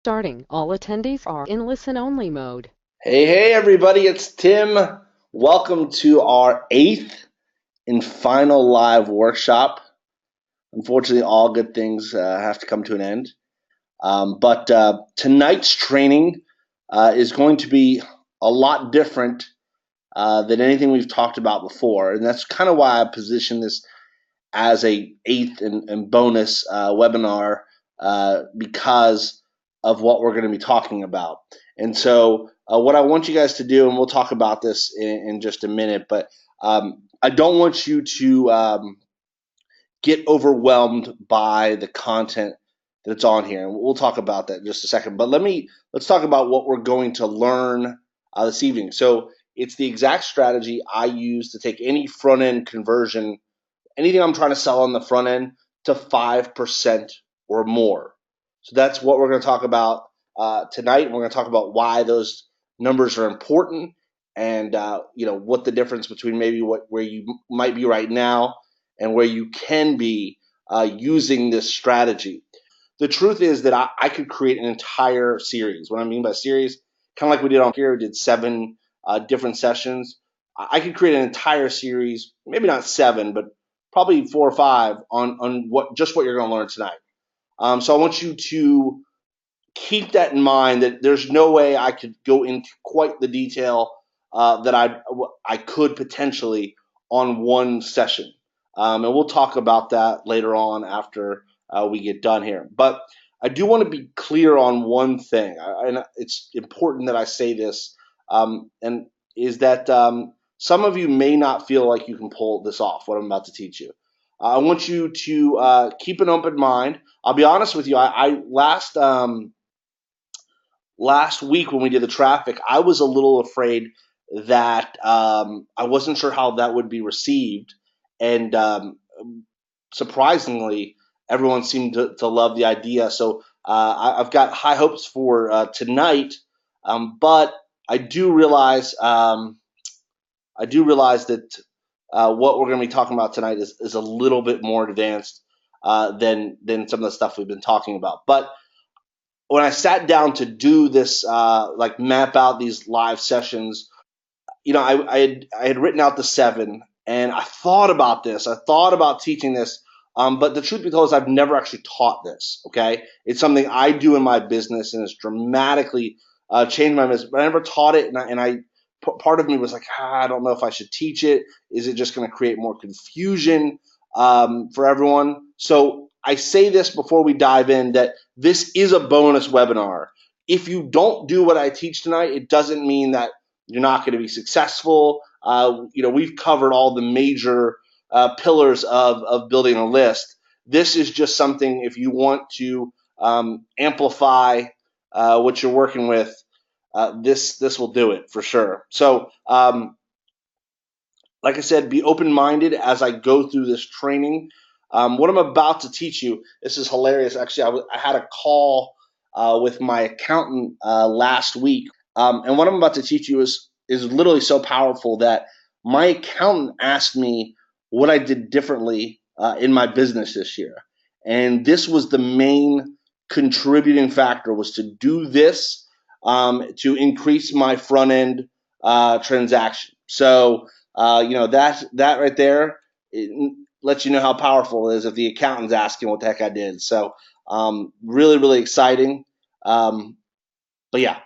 Starting, all attendees are in listen-only mode. Hey, everybody, it's Tim. Welcome to our eighth and final live workshop. Unfortunately, all good things have to come to an end. But tonight's training is going to be a lot different than anything we've talked about before. And that's kind of why I positioned this as a eighth and bonus webinar because of what we're going to be talking about. And so what I want you guys to do, and we'll talk about this in just a minute, but I don't want you to get overwhelmed by the content that's on here. And we'll talk about that in just a second. But let's talk about what we're going to learn this evening. So it's the exact strategy I use to take any front end conversion, anything I'm trying to sell on the front end, to 5% or more. So that's what we're going to talk about tonight. We're going to talk about why those numbers are important, and what the difference between maybe where you might be right now and where you can be using this strategy. The truth is that I could create an entire series. What I mean by series, kind of like we did on here, we did 7 different sessions. I could create an entire series, maybe not 7, but probably 4 or 5 on what you're going to learn tonight. So I want you to keep that in mind, that there's no way I could go into quite the detail that I could potentially on one session. And we'll talk about that later on after we get done here. But I do want to be clear on one thing, and it's important that I say this, and is that some of you may not feel like you can pull this off, what I'm about to teach you. I want you to keep an open mind. I'll be honest with you. I last week when we did the traffic, I was a little afraid that I wasn't sure how that would be received, and surprisingly, everyone seemed to love the idea. So I've got high hopes for tonight, but I do realize that what we're going to be talking about tonight is a little bit more advanced than some of the stuff we've been talking about. But when I sat down to do this, like map out these live sessions, I had written out the 7, and I thought about this. I thought about teaching this, but the truth be told is I've never actually taught this. Okay, it's something I do in my business, and it's dramatically changed my business. But I never taught it, part of me was like, I don't know if I should teach it. Is it just going to create more confusion for everyone? So I say this before we dive in, that this is a bonus webinar. If you don't do what I teach tonight, it doesn't mean that you're not going to be successful. We've covered all the major pillars of building a list. This is just something, if you want to amplify what you're working with, this will do it for sure. So, like I said, be open-minded as I go through this training. What I'm about to teach you, this is hilarious. Actually, I had a call with my accountant last week, and what I'm about to teach you is literally so powerful that my accountant asked me what I did differently in my business this year, and this was the main contributing factor, was to do this to increase my front end transaction. So that right there, it lets you know how powerful it is if the accountant's asking what the heck I did. So really, really exciting. But yeah.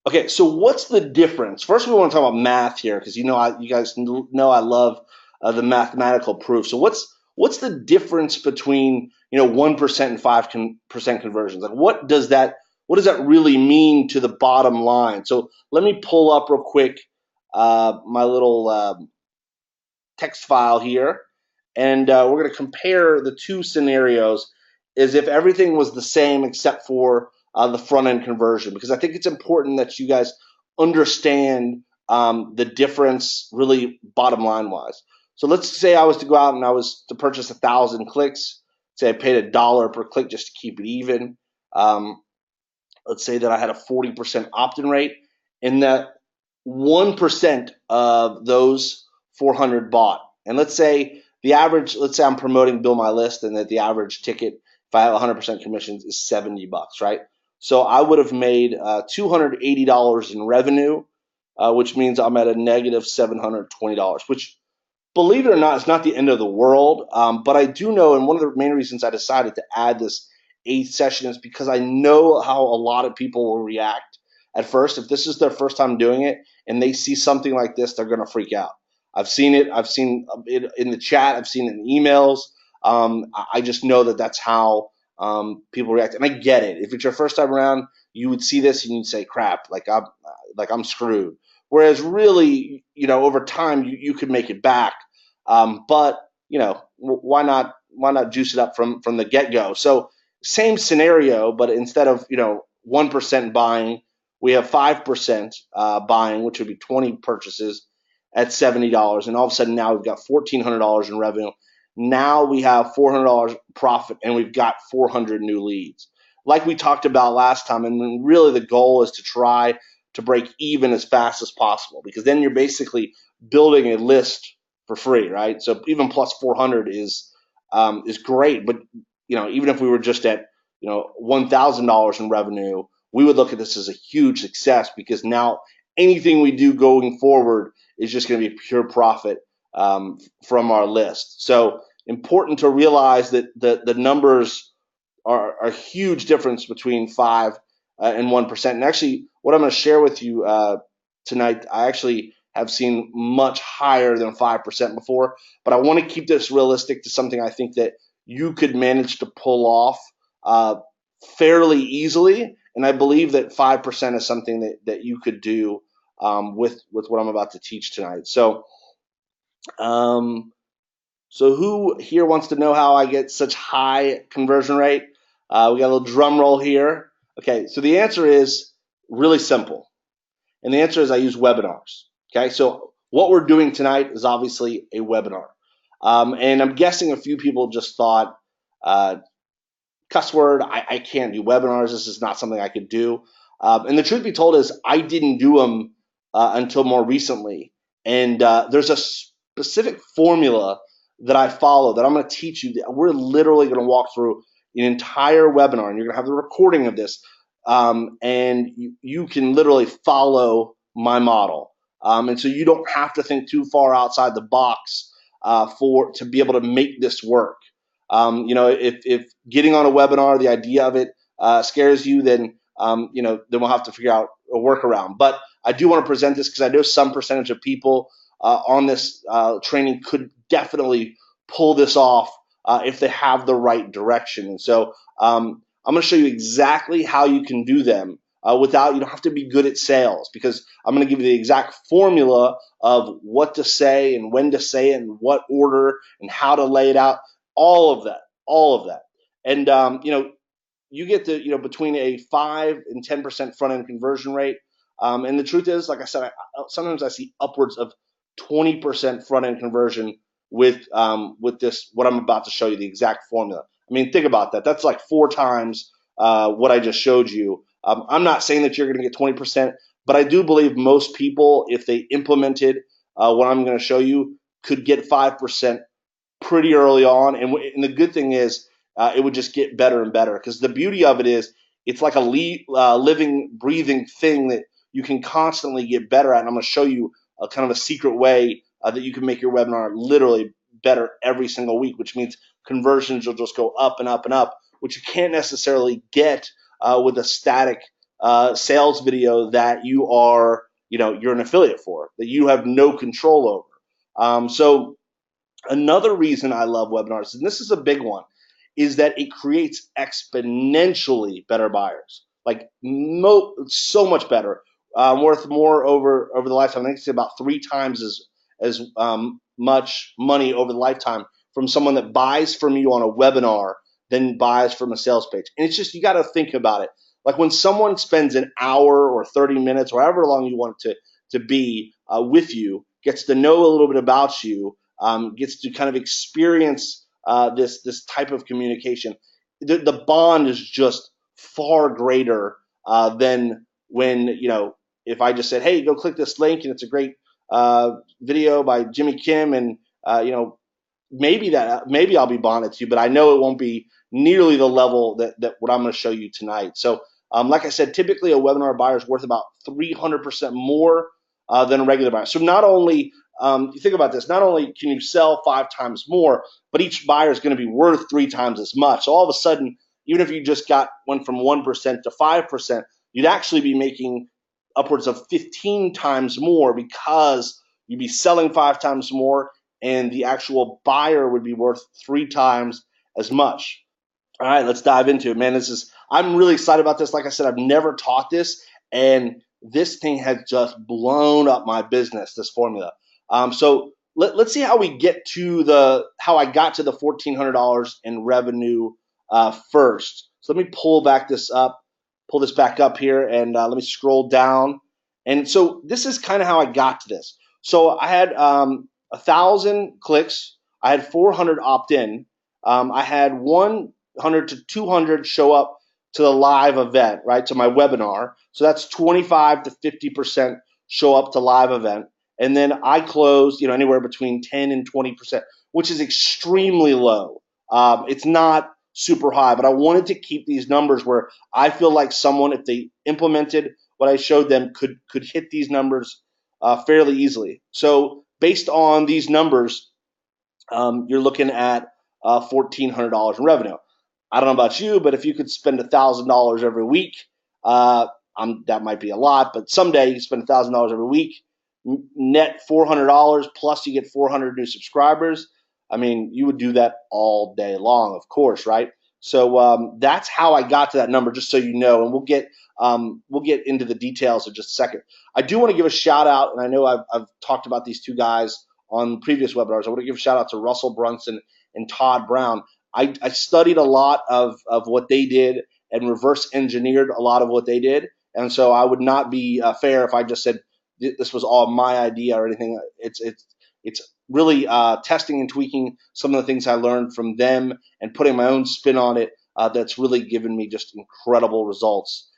Okay, so what's the difference? First, we want to talk about math here, because you guys know I love the mathematical proof. So what's the difference between 1% and 5% conversions? Like, what does that really mean to the bottom line? So let me pull up real quick my little text file here, and we're going to compare the two scenarios as if everything was the same except for the front end conversion, because I think it's important that you guys understand the difference really bottom line wise. So let's say I was to go out and I was to purchase 1,000 clicks. Say I paid $1 per click just to keep it even. Let's say that I had a 40% opt-in rate, and that 1% of those 400 bought. And let's say I'm promoting Build My List, and that the average ticket, if I have 100% commissions, is $70, right? So I would have made $280 in revenue, which means I'm at a negative $720, which, believe it or not, it's not the end of the world. But I do know, and one of the main reasons I decided to add this eighth session is because I know how a lot of people will react at first. If this is their first time doing it and they see something like this, they're going to freak out. I've seen it. I've seen it in the chat. I've seen it in emails. I just know that that's how people react, and I get it. If it's your first time around, you would see this and you'd say, "Crap! I'm screwed." Whereas really, over time, you could make it back. But why not juice it up from the get go? So same scenario, but instead of 1% buying, we have 5% buying, which would be 20 purchases at $70, and all of a sudden now we've got $1,400 in revenue. Now we have $400 profit, and we've got 400 new leads. Like we talked about last time, and really the goal is to try to break even as fast as possible, because then you're basically building a list for free, right? So even plus 400 is great, but even if we were just at $1,000 in revenue, we would look at this as a huge success, because now anything we do going forward is just going to be pure profit from our list. So important to realize that the numbers are a huge difference between 5 and 1%. And actually, what I'm going to share with you tonight, I actually have seen much higher than 5% before, but I want to keep this realistic to something I think that you could manage to pull off fairly easily. And I believe that 5% is something that you could do with what I'm about to teach tonight. So who here wants to know how I get such high conversion rate? We got a little drum roll here. Okay, so the answer is really simple. And the answer is I use webinars. Okay, so what we're doing tonight is obviously a webinar. And I'm guessing a few people just thought, cuss word, I can't do webinars. This is not something I could do. And the truth be told is I didn't do them until more recently. And there's a specific formula that I follow that I'm going to teach you. We're literally going to walk through an entire webinar, and you're going to have the recording of this. And you can literally follow my model. And so you don't have to think too far outside the box to be able to make this work. If getting on a webinar, the idea of it scares you, then we'll have to figure out a workaround. But I do want to present this because I know some percentage of people on this training could definitely pull this off if they have the right direction. And so I'm going to show you exactly how you can do them you don't have to be good at sales, because I'm going to give you the exact formula of what to say and when to say it and what order and how to lay it out. All of that. And you get to between a 5 and 10% front end conversion rate. And the truth is, like I said, sometimes I see upwards of 20% front end conversion with this, what I'm about to show you, the exact formula. I mean, think about that. That's like 4 times what I just showed you. I'm not saying that you're going to get 20%, but I do believe most people, if they implemented what I'm going to show you, could get 5% pretty early on. And the good thing is it would just get better and better, because the beauty of it is it's like a living, breathing thing that you can constantly get better at. And I'm going to show you a kind of a secret way that you can make your webinar literally better every single week, which means conversions will just go up and up and up, which you can't necessarily get with a static sales video that you're an affiliate for, that you have no control over. So another reason I love webinars, and this is a big one, is that it creates exponentially better buyers. Like so much better, worth more over the lifetime. I think it's about 3 times as much money over the lifetime from someone that buys from you on a webinar than buys from a sales page. And it's just, you got to think about it. Like when someone spends an hour or 30 minutes, or however long you want it to be with you, gets to know a little bit about you, gets to kind of experience this type of communication, the bond is just far greater than when, if I just said, hey, go click this link and it's a great video by Jimmy Kim, and maybe I'll be bonded to you, but I know it won't be nearly the level that what I'm going to show you tonight. So Like I said, typically a webinar buyer is worth about 300% more than a regular buyer. So not only, you think about this, not only can you sell 5 times more, but each buyer is going to be worth 3 times as much. So all of a sudden, even if you just went from 1% to 5%, you'd actually be making upwards of 15 times more because you'd be selling 5 times more and the actual buyer would be worth 3 times as much. All right, let's dive into it, man. I'm really excited about this. Like I said, I've never taught this, and this thing has just blown up my business, this formula. So let's see how we get to how I got to the $1,400 in revenue first. So let me pull this back up here, and let me scroll down. And so this is kind of how I got to this. So I had 1,000 clicks. I had 400 opt in. I had 100 to 200 show up to the live event, right? To my webinar. So that's 25 to 50% show up to live event. And then I closed, anywhere between 10 and 20%, which is extremely low. It's not super high, but I wanted to keep these numbers where I feel like someone, if they implemented what I showed them, could hit these numbers fairly easily. So based on these numbers, you're looking at $1,400 in revenue. I don't know about you, but if you could spend $1,000 every week, uh, that might be a lot, but someday you spend $1,000 every week, net $400 plus you get 400 new subscribers. I mean, you would do that all day long, of course, right? So that's how I got to that number, just so you know, and we'll get into the details in just a second. I do want to give a shout out, and I know I've talked about these two guys on previous webinars. I want to give a shout out to Russell Brunson and Todd Brown. I studied a lot of what they did and reverse engineered a lot of what they did. And so I would not be fair if I just said this was all my idea or anything. It's really testing and tweaking some of the things I learned from them and putting my own spin on it that's really given me just incredible results.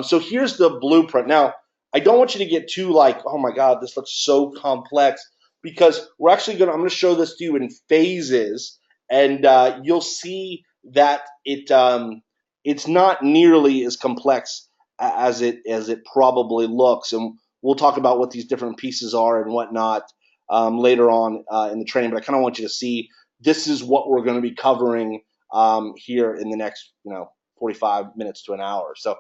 So here's the blueprint. Now, I don't want you to get too like, oh my God, this looks so complex, because I'm going to show this to you in phases, and you'll see that it's not nearly as complex as it probably looks, and we'll talk about what these different pieces are and whatnot later on in the training. But I kind of want you to see this is what we're going to be covering here in the next 45 minutes to an hour. So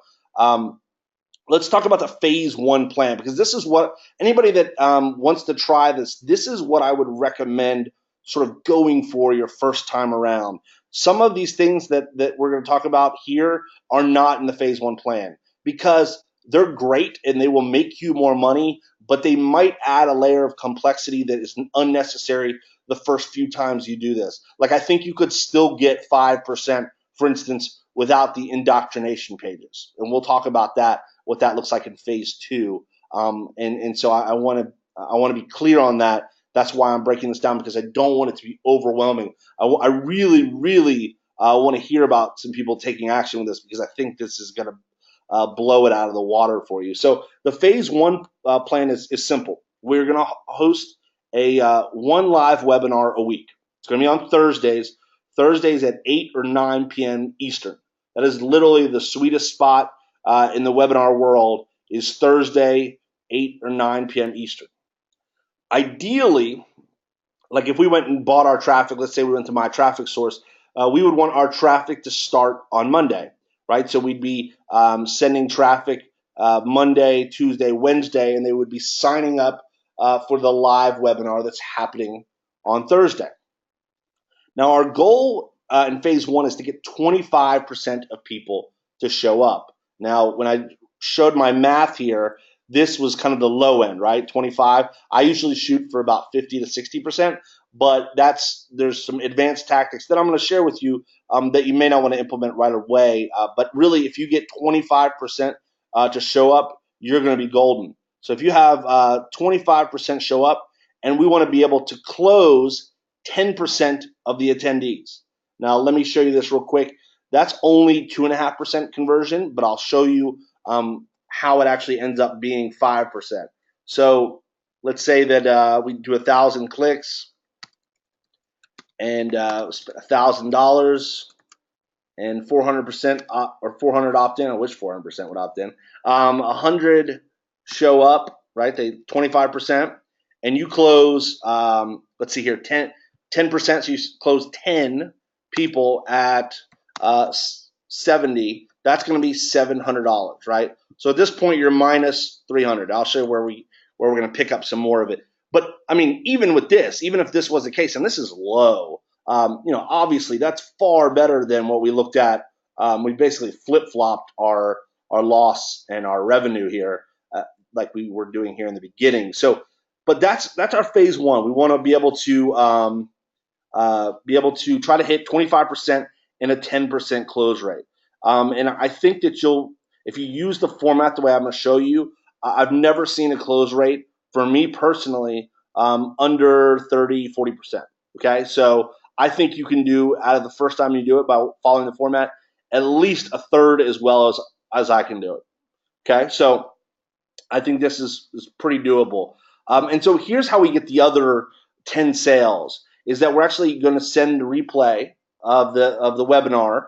let's talk about the phase 1 plan, because this is what anybody that wants to try this is what I would recommend sort of going for your first time around. Some of these things that we're going to talk about here are not in the phase 1 plan, because they're great and they will make you more money, but they might add a layer of complexity that is unnecessary the first few times you do this. Like, I think you could still get 5%, for instance, without the indoctrination pages, and we'll talk about that, what that looks like in phase 2. And so I want to be clear on that. That's why I'm breaking this down, because I don't want it to be overwhelming. I really, really want to hear about some people taking action with this, because I think this is going to blow it out of the water for you. So the phase 1 plan is simple. We're going to host a 1 live webinar a week. It's going to be on Thursdays at 8 or 9 p.m. Eastern. That is literally the sweetest spot in the webinar world, is Thursday, 8 or 9 p.m. Eastern. Ideally, like if we went and bought our traffic, let's say we went to my traffic source, we would want our traffic to start on Monday, right? So we'd be sending traffic Monday, Tuesday, Wednesday, and they would be signing up for the live webinar that's happening on Thursday. Now, our goal in phase 1 is to get 25% of people to show up. Now, when I showed my math here, this was kind of the low end, right? 25. I usually shoot for about 50 to 60%, but there's some advanced tactics that I'm going to share with you that you may not want to implement right away. But really, if you get 25% to show up, you're going to be golden. So if you have 25% show up, and we want to be able to close 10% of the attendees. Now, let me show you this real quick. That's only 2.5% conversion, but I'll show you how it actually ends up being 5%. So let's say that we do 1,000 clicks and spend $1,000. and 400% or 400 opt in. I wish 400% would opt in. 100 show up, right? They 25%, and you close. Let's see here, 10%. So you close 10 people at 70. That's going to be $700, right? So at this point, you're minus 300. I'll show you where we're going to pick up some more of it. But I mean, even with this, even if this was the case, and this is low, obviously that's far better than what we looked at. We basically flip-flopped our loss and our revenue here, like we were doing here in the beginning. So, but that's our phase one. We want to be able to try to hit 25% and a 10% close rate. And I think that if you use the format the way I'm going to show you, I've never seen a close rate for me personally under 30, 40%. Okay, so I think you can do, out of the first time you do it by following the format, at least a third as well as I can do it. Okay, so I think this is pretty doable. And so here's how we get the other 10 sales, is that we're actually going to send a replay of the webinar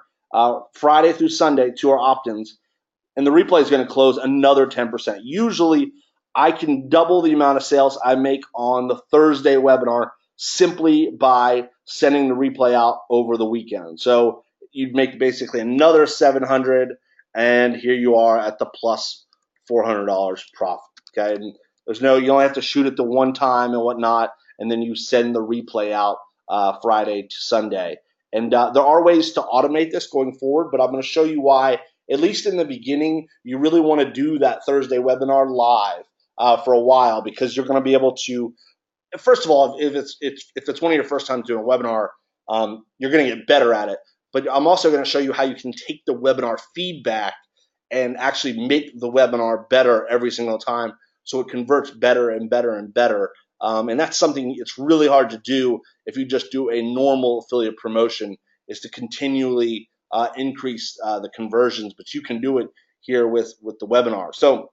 Friday through Sunday to our opt-ins, and the replay is going to close another 10%. Usually I can double the amount of sales I make on the Thursday webinar simply by sending the replay out over the weekend. So you'd make basically another 700, and here you are at the plus $400 profit. Okay, and you only have to shoot it the one time and whatnot, and then you send the replay out Friday to Sunday. And there are ways to automate this going forward, but I'm going to show you why, at least in the beginning, you really want to do that Thursday webinar live for a while, because you're going to be able to, first of all, if it's one of your first times doing a webinar, you're going to get better at it. But I'm also going to show you how you can take the webinar feedback and actually make the webinar better every single time, so it converts better and better and better. And that's something it's really hard to do if you just do a normal affiliate promotion, is to continually increase the conversions. But you can do it here with the webinar. So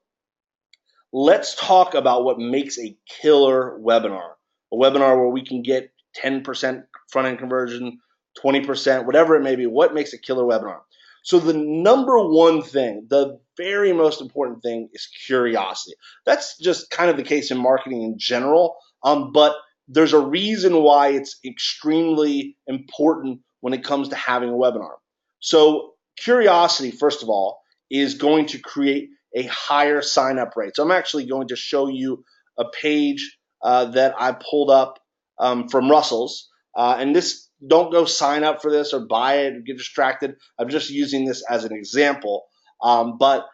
let's talk about what makes a killer webinar. A webinar where we can get 10% front-end conversion, 20%, whatever it may be. What makes a killer webinar? So the number one thing, the very most important thing, is curiosity. That's just kind of the case in marketing in general, but there's a reason why it's extremely important when it comes to having a webinar. So curiosity, first of all, is going to create a higher sign-up rate. So I'm actually going to show you a page that I pulled up from Russell's, and this, don't go sign up for this or buy it or get distracted. I'm just using this as an example. But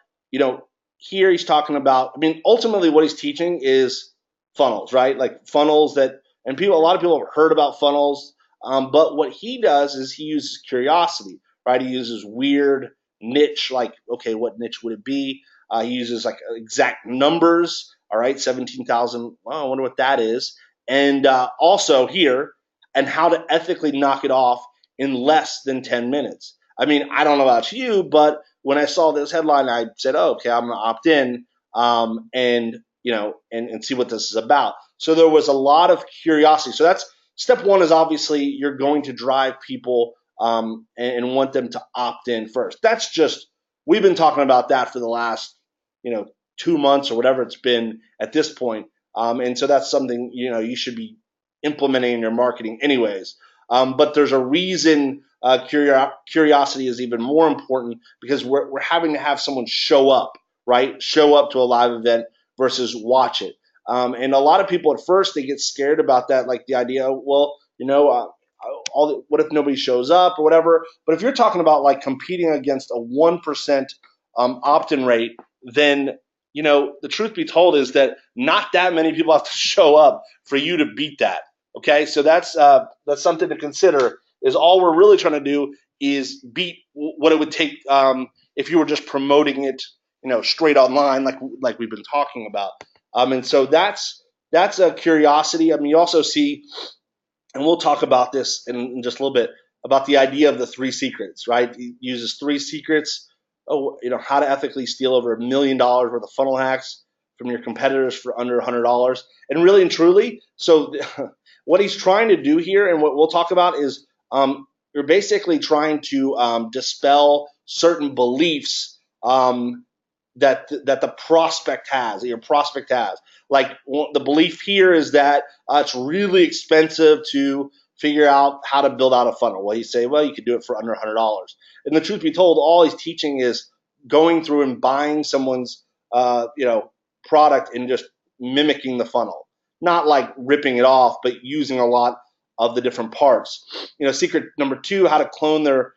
here he's talking about, I mean, ultimately what he's teaching is funnels, right? Like funnels that, and a lot of people have heard about funnels, but what he does is he uses curiosity, right? He uses weird niche, like, okay, what niche would it be? He uses like exact numbers, all right, 17,000. Well, I wonder what that is. And also here, and how to ethically knock it off in less than 10 minutes. I mean, I don't know about you, but when I saw this headline, I said, oh, okay, I'm going to opt in and see what this is about. So there was a lot of curiosity. So that's step one, is obviously you're going to drive people and want them to opt in first. That's just, we've been talking about that for the last 2 months or whatever it's been at this point. And so that's something you should be implementing in your marketing anyways. But there's a reason curiosity is even more important, because we're having to have someone show up, right? Show up to a live event versus watch it. And a lot of people at first, they get scared about that, like the idea, well, what if nobody shows up or whatever? But if you're talking about like competing against a 1% opt-in rate, then the truth be told is that not that many people have to show up for you to beat that. Okay, so that's something to consider. Is all we're really trying to do is beat what it would take if you were just promoting it, straight online, like we've been talking about. And so that's a curiosity. I mean, you also see, and we'll talk about this in just a little bit, about the idea of the 3 secrets, right? He uses 3 secrets. How to ethically steal over $1 million worth of funnel hacks from your competitors for under $100. And really and truly, so what he's trying to do here, and what we'll talk about, is You're basically trying to dispel certain beliefs that the prospect has, that your prospect has. Like the belief here is that it's really expensive to figure out how to build out a funnel. Well, you say, well, you could do it for under $100. And the truth be told, all he's teaching is going through and buying someone's product and just mimicking the funnel, not like ripping it off, but using a lot of the different parts. Secret number 2: how to clone their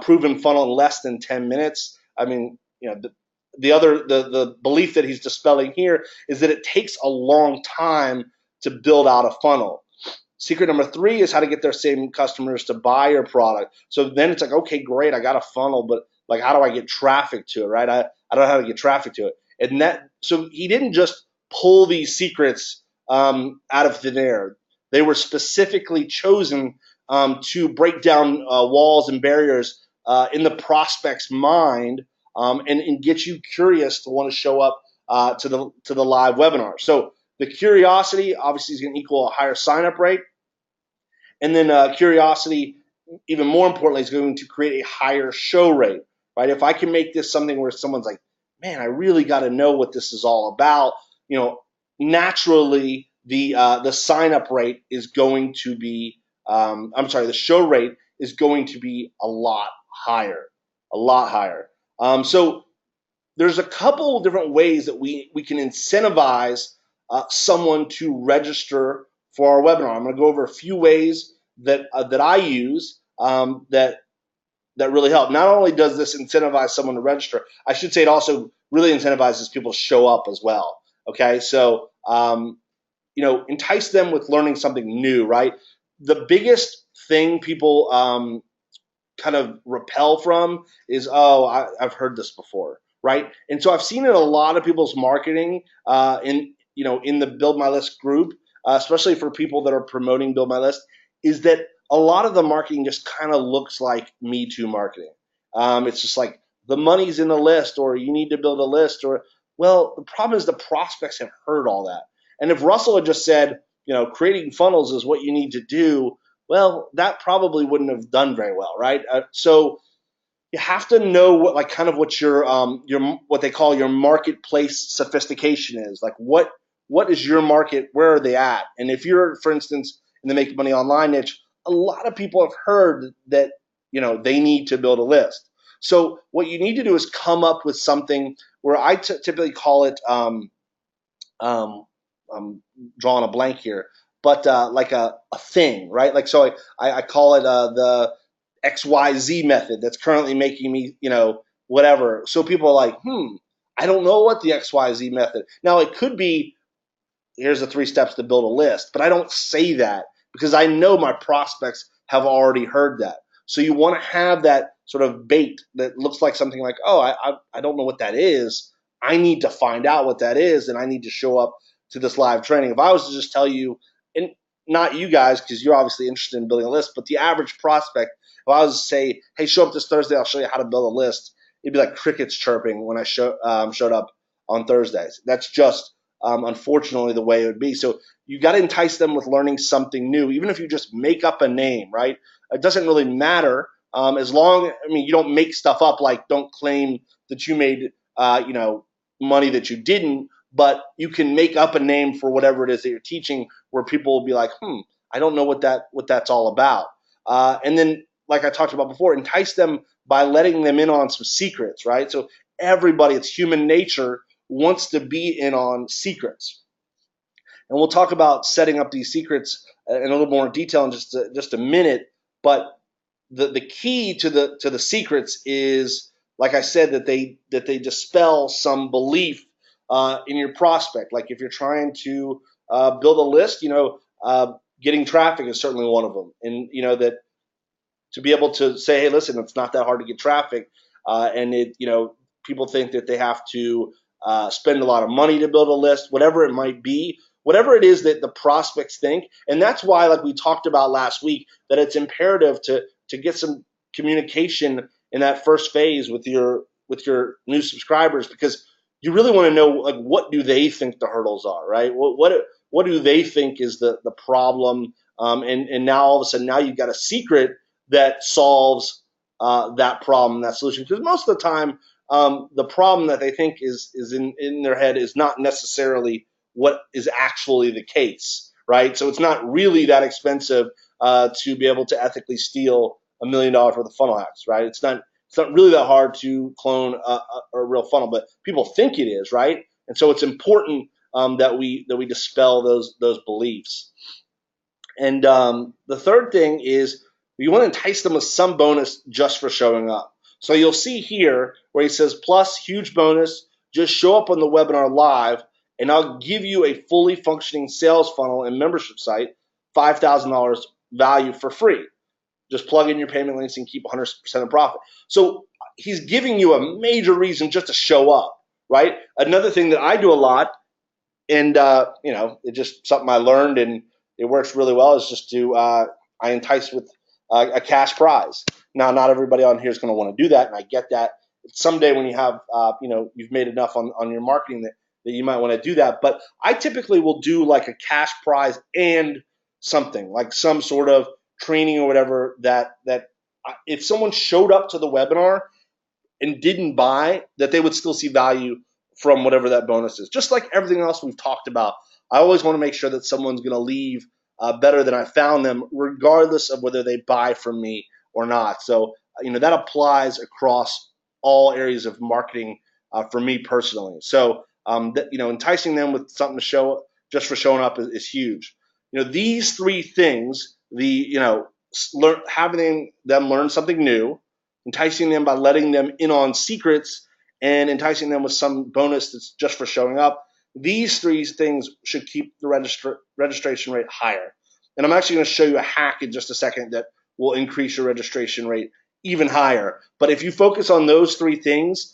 proven funnel in less than 10 minutes. I mean, the belief that he's dispelling here is that it takes a long time to build out a funnel. Secret number 3 is how to get their same customers to buy your product. So then it's like, okay, great, I got a funnel, but like, how do I get traffic to it, right? I don't know how to get traffic to it. So he didn't just pull these secrets out of thin air. They were specifically chosen to break down walls and barriers in the prospect's mind, and get you curious to want to show up to the live webinar. So the curiosity obviously is going to equal a higher sign up rate, and then curiosity, even more importantly, is going to create a higher show rate. Right? If I can make this something where someone's like, man, I really got to know what this is all about, naturally the sign up rate is going to be, the show rate is going to be a lot higher, a lot higher. So there's a couple different ways that we can incentivize someone to register for our webinar. I'm going to go over a few ways that I use that really help. Not only does this incentivize someone to register, I should say it also really incentivizes people to show up as well. Okay, so entice them with learning something new. Right, the biggest thing people kind of repel from is, I've heard this before, right? And so I've seen in a lot of people's marketing in the Build My List group, especially for people that are promoting Build My List, is that a lot of the marketing just kind of looks like Me Too marketing. It's just like the money's in the list, or you need to build a list, or well, the problem is the prospects have heard all that. And if Russell had just said, creating funnels is what you need to do, well, that probably wouldn't have done very well, right? So you have to know what your what they call your marketplace sophistication is. Like what is your market? Where are they at? And if you're, for instance, in the make money online niche, a lot of people have heard that they need to build a list. So what you need to do is come up with something where I typically call it I'm drawing a blank here, but like a thing, right? Like, so I call it the XYZ method that's currently making me, whatever. So people are like, I don't know what the XYZ method. Now, it could be, here's the 3 steps to build a list, but I don't say that because I know my prospects have already heard that. So you want to have that sort of bait that looks like something like, I don't know what that is. I need to find out what that is, and I need to show up to this live training. If I was to just tell you, and not you guys, because you're obviously interested in building a list, but the average prospect, if I was to say, hey, show up this Thursday, I'll show you how to build a list, it'd be like crickets chirping when I showed up on Thursdays. That's just unfortunately the way it would be. So you got to entice them with learning something new, even if you just make up a name, right? It doesn't really matter as long, you don't make stuff up, like don't claim that you made, money that you didn't, but you can make up a name for whatever it is that you're teaching where people will be like, I don't know what that's all about. And then, like I talked about before, entice them by letting them in on some secrets, right? So everybody, it's human nature, wants to be in on secrets. And we'll talk about setting up these secrets in a little more detail in just a minute. But the key to the secrets is, like I said, that they dispel some belief in your prospect. Like if you're trying to build a list, getting traffic is certainly one of them. And that to be able to say, hey, listen, it's not that hard to get traffic, and people think that they have to spend a lot of money to build a list, whatever it might be, whatever it is that the prospects think. And that's why, like we talked about last week, that it's imperative to get some communication in that first phase with your new subscribers, because you really want to know, like, what do they think the hurdles are, right? What do they think is the problem? And now all of a sudden, now you've got a secret that solves that problem, that solution. Because most of the time, the problem that they think is in their head is not necessarily what is actually the case, right? So it's not really that expensive to be able to ethically steal $1 million worth of funnel hacks, right? It's not really that hard to clone a real funnel, but people think it is, right? And so it's important that we dispel those beliefs. And the third thing is you want to entice them with some bonus just for showing up. So you'll see here where he says, plus huge bonus, just show up on the webinar live, and I'll give you a fully functioning sales funnel and membership site, $5,000 value for free. Just plug in your payment links and keep 100% of profit. So he's giving you a major reason just to show up, right? Another thing that I do a lot, and it's just something I learned and it works really well, is just to I entice with a cash prize. Now, not everybody on here is going to want to do that, and I get that. Someday when you have you've made enough on your marketing that you might want to do that. But I typically will do like a cash prize and something like some sort of training or whatever that if someone showed up to the webinar and didn't buy, that they would still see value from whatever that bonus is. Just like everything else we've talked about, I always want to make sure that someone's going to leave better than I found them, regardless of whether they buy from me or not. So, that applies across all areas of marketing for me personally. So, enticing them with something to show just for showing up is huge. These three things, having them learn something new, enticing them by letting them in on secrets, and enticing them with some bonus that's just for showing up. These three things should keep the registration rate higher. And I'm actually going to show you a hack in just a second that will increase your registration rate even higher. But if you focus on those three things,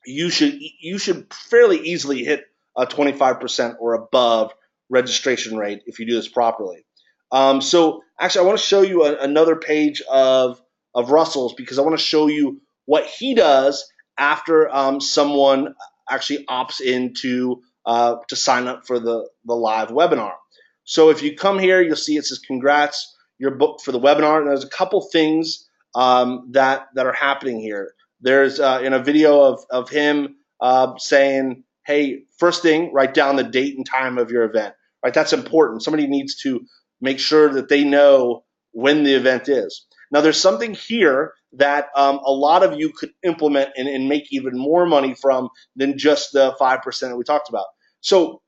you should fairly easily hit a 25% or above registration rate if you do this properly. So actually, I want to show you another page of Russell's, because I want to show you what he does after someone actually opts in to sign up for the live webinar. So if you come here, you'll see it says, congrats, you're booked for the webinar. And there's a couple things that are happening here. There's in a video of him saying, hey, first thing, write down the date and time of your event. Right, that's important. Somebody needs to make sure that they know when the event is. Now, there's something here that a lot of you could implement and make even more money from than just the 5% that we talked about. So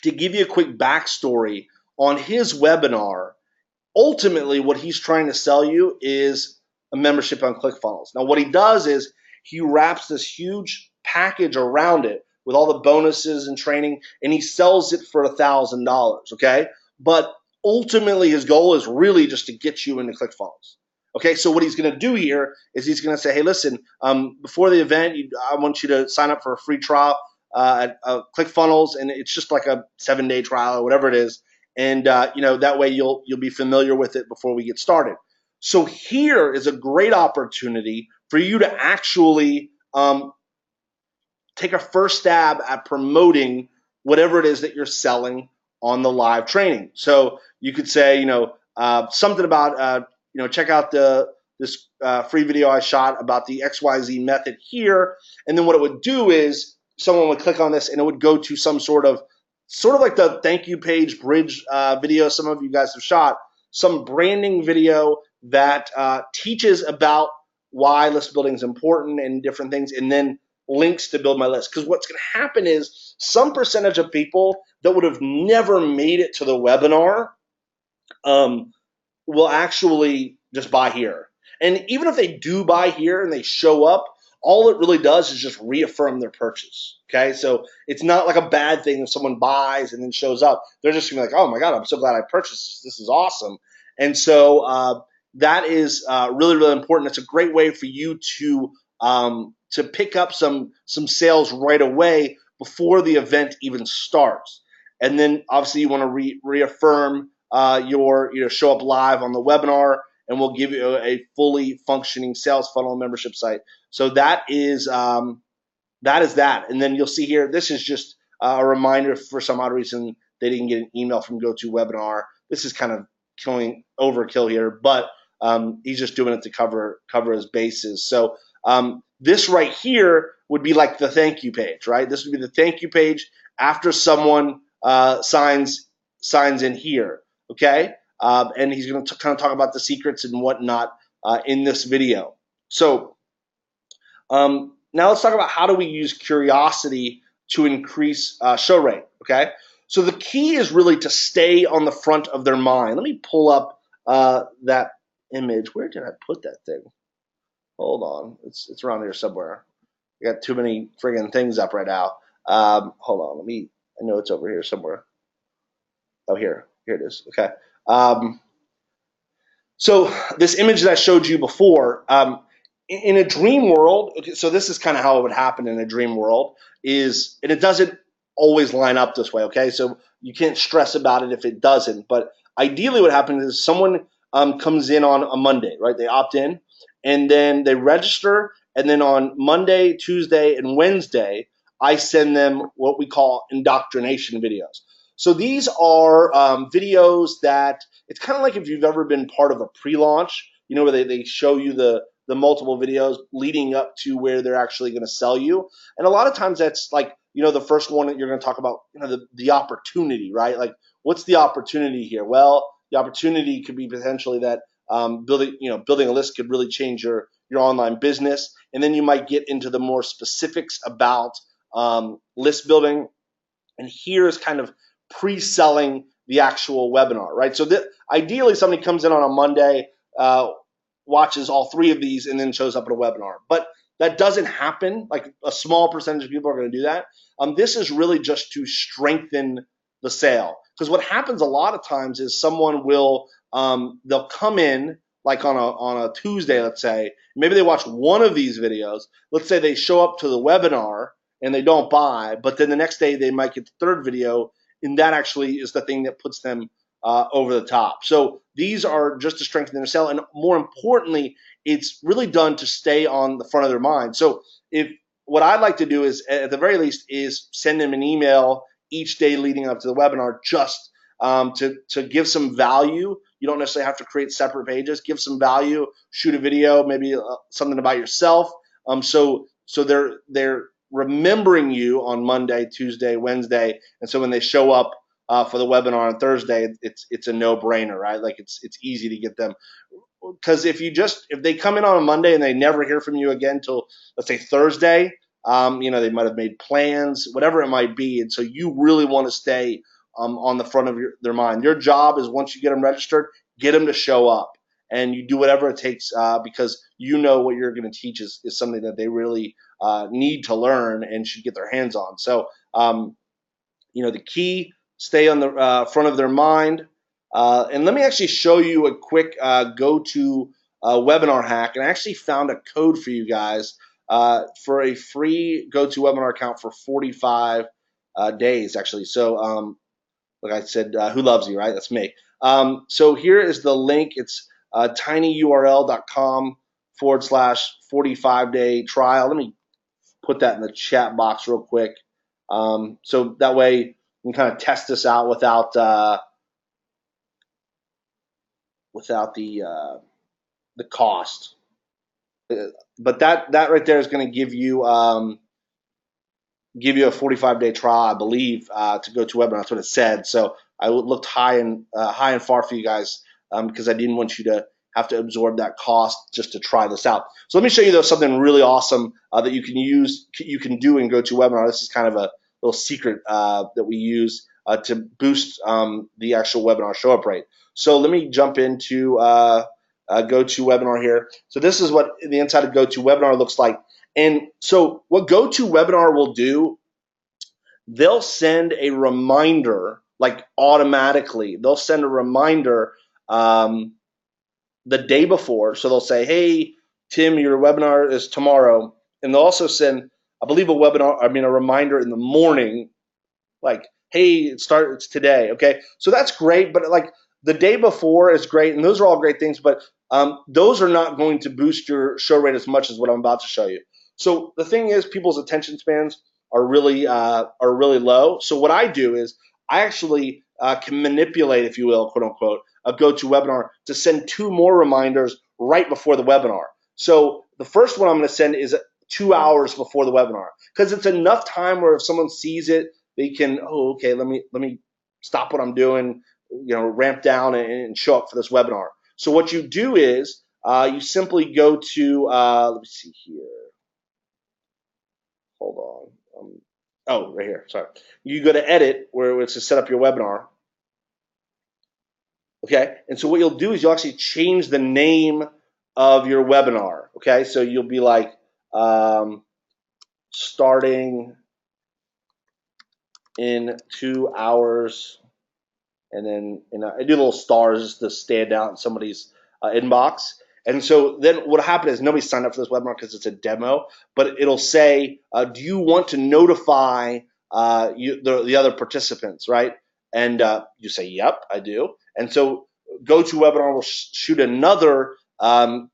to give you a quick backstory on his webinar, ultimately what he's trying to sell you is a membership on ClickFunnels. Now, what he does is he wraps this huge package around it with all the bonuses and training, and he sells it for $1,000, okay? But ultimately, his goal is really just to get you into ClickFunnels. Okay, so what he's going to do here is he's going to say, hey, listen, before the event, I want you to sign up for a free trial at ClickFunnels, and it's just like a 7-day trial or whatever it is. And that way you'll be familiar with it before we get started. So here is a great opportunity for you to actually take a first stab at promoting whatever it is that you're selling on the live training. So you could say, something about, check out this free video I shot about the XYZ method here. And then what it would do is someone would click on this and it would go to some sort of like the thank you page bridge video some of you guys have shot, some branding video that teaches about why list building is important and different things, and then links to build my list. Because what's going to happen is some percentage of people that would have never made it to the webinar will actually just buy here. And even if they do buy here and they show up, all it really does is just reaffirm their purchase. Okay, so it's not like a bad thing if someone buys and then shows up. They're just gonna be like, oh my God, I'm so glad I purchased this. This is awesome. And so that is really, really important. It's a great way for you to pick up some sales right away before the event even starts. And then obviously you want to reaffirm your show up live on the webinar, and we'll give you a fully functioning sales funnel membership site. So that is that. And then you'll see here, this is just a reminder for some odd reason they didn't get an email from GoToWebinar. This is kind of killing overkill here, but He's just doing it to cover his bases. So this right here would be like the thank you page, right? This would be the thank you page after someone signs in here, okay? And he's going to kind of talk about the secrets and whatnot in this video. So now let's talk about how do we use curiosity to increase show rate, okay? So the key is really to stay on the front of their mind. Let me pull up that image. Where did I put that thing? Hold on. It's around here somewhere. I got too many friggin' things up right now. Hold on. I know it's over here somewhere. Oh, here it is. Okay. So this image that I showed you before, in a dream world, okay, so this is kind of how it would happen in a dream world, and it doesn't always line up this way, okay? So you can't stress about it if it doesn't, but ideally what happens is someone comes in on a Monday, right? They opt in, and then they register, and then on Monday, Tuesday, and Wednesday, I send them what we call indoctrination videos. So these are videos that it's kind of like if you've ever been part of a pre-launch, where they show you the multiple videos leading up to where they're actually going to sell you. And a lot of times that's like, the first one that you're going to talk about, the opportunity, right? Like, what's the opportunity here? Well, the opportunity could be potentially that building a list could really change your online business. And then you might get into the more specifics about list building. And here is kind of pre-selling the actual webinar, right? So ideally, somebody comes in on a Monday, watches all three of these, and then shows up at a webinar. But that doesn't happen. Like a small percentage of people are going to do that. This is really just to strengthen the sale. Because what happens a lot of times is someone will they'll come in like on a Tuesday, let's say, maybe they watch one of these videos. Let's say they show up to the webinar and they don't buy, but then the next day they might get the third video, and that actually is the thing that puts them over the top. So these are just to strengthen their sale, and more importantly, it's really done to stay on the front of their mind. So if what I'd like to do is, at the very least, is send them an email each day leading up to the webinar, just to give some value. You don't necessarily have to create separate pages. Give some value, shoot a video, maybe something about yourself. So they're remembering you on Monday, Tuesday, Wednesday, and so when they show up for the webinar on Thursday, it's a no-brainer, right? Like it's easy to get them, because if they come in on a Monday and they never hear from you again till, let's say, Thursday, they might have made plans, whatever it might be, and so you really want to stay on the front of their mind. Your job is, once you get them registered, get them to show up, and you do whatever it takes because what you're going to teach is something that they really need to learn and should get their hands on. So, the key, stay on the front of their mind. And let me actually show you a quick go-to webinar hack. And I actually found a code for you guys for a free GoToWebinar account for 45 days, actually. So, like I said, who loves you, right? That's me. So here is the link. It's tinyurl.com/45-day trial. Let me put that in the chat box real quick. So that way you can kind of test this out without the cost. But that right there is going to give you a 45-day trial, I believe, to go to webinar. That's what it said. So I looked high and far for you guys because I didn't want you to have to absorb that cost just to try this out. So let me show you though something really awesome that you can do in GoToWebinar. This is kind of a little secret that we use to boost the actual webinar show up rate. So let me jump into GoToWebinar here. So this is what the inside of GoToWebinar looks like. And so what GoToWebinar will do, they'll send a reminder, like automatically. They'll send a reminder the day before. So they'll say, hey, Tim, your webinar is tomorrow. And they'll also send, I believe, a reminder in the morning, like, hey, it's today. Okay. So that's great. But like the day before is great. And those are all great things. But those are not going to boost your show rate as much as what I'm about to show you. So the thing is, people's attention spans are really low. So what I do is I actually can manipulate, if you will, quote unquote, a GoToWebinar to send 2 more reminders right before the webinar. So the first one I'm going to send is 2 hours before the webinar, because it's enough time where if someone sees it, they can, oh, okay, let me stop what I'm doing, ramp down and show up for this webinar. So what you do is you simply go to, let me see here. Hold on. Oh, right here. Sorry. You go to edit where it's to set up your webinar. Okay. And so what you'll do is you'll actually change the name of your webinar. Okay. So you'll be like starting in 2 hours. And then I do little stars just to stand out in somebody's inbox. And so then what happened is nobody signed up for this webinar because it's a demo, but it'll say, do you want to notify the other participants, right? And you say, yep, I do. And so GoToWebinar will shoot another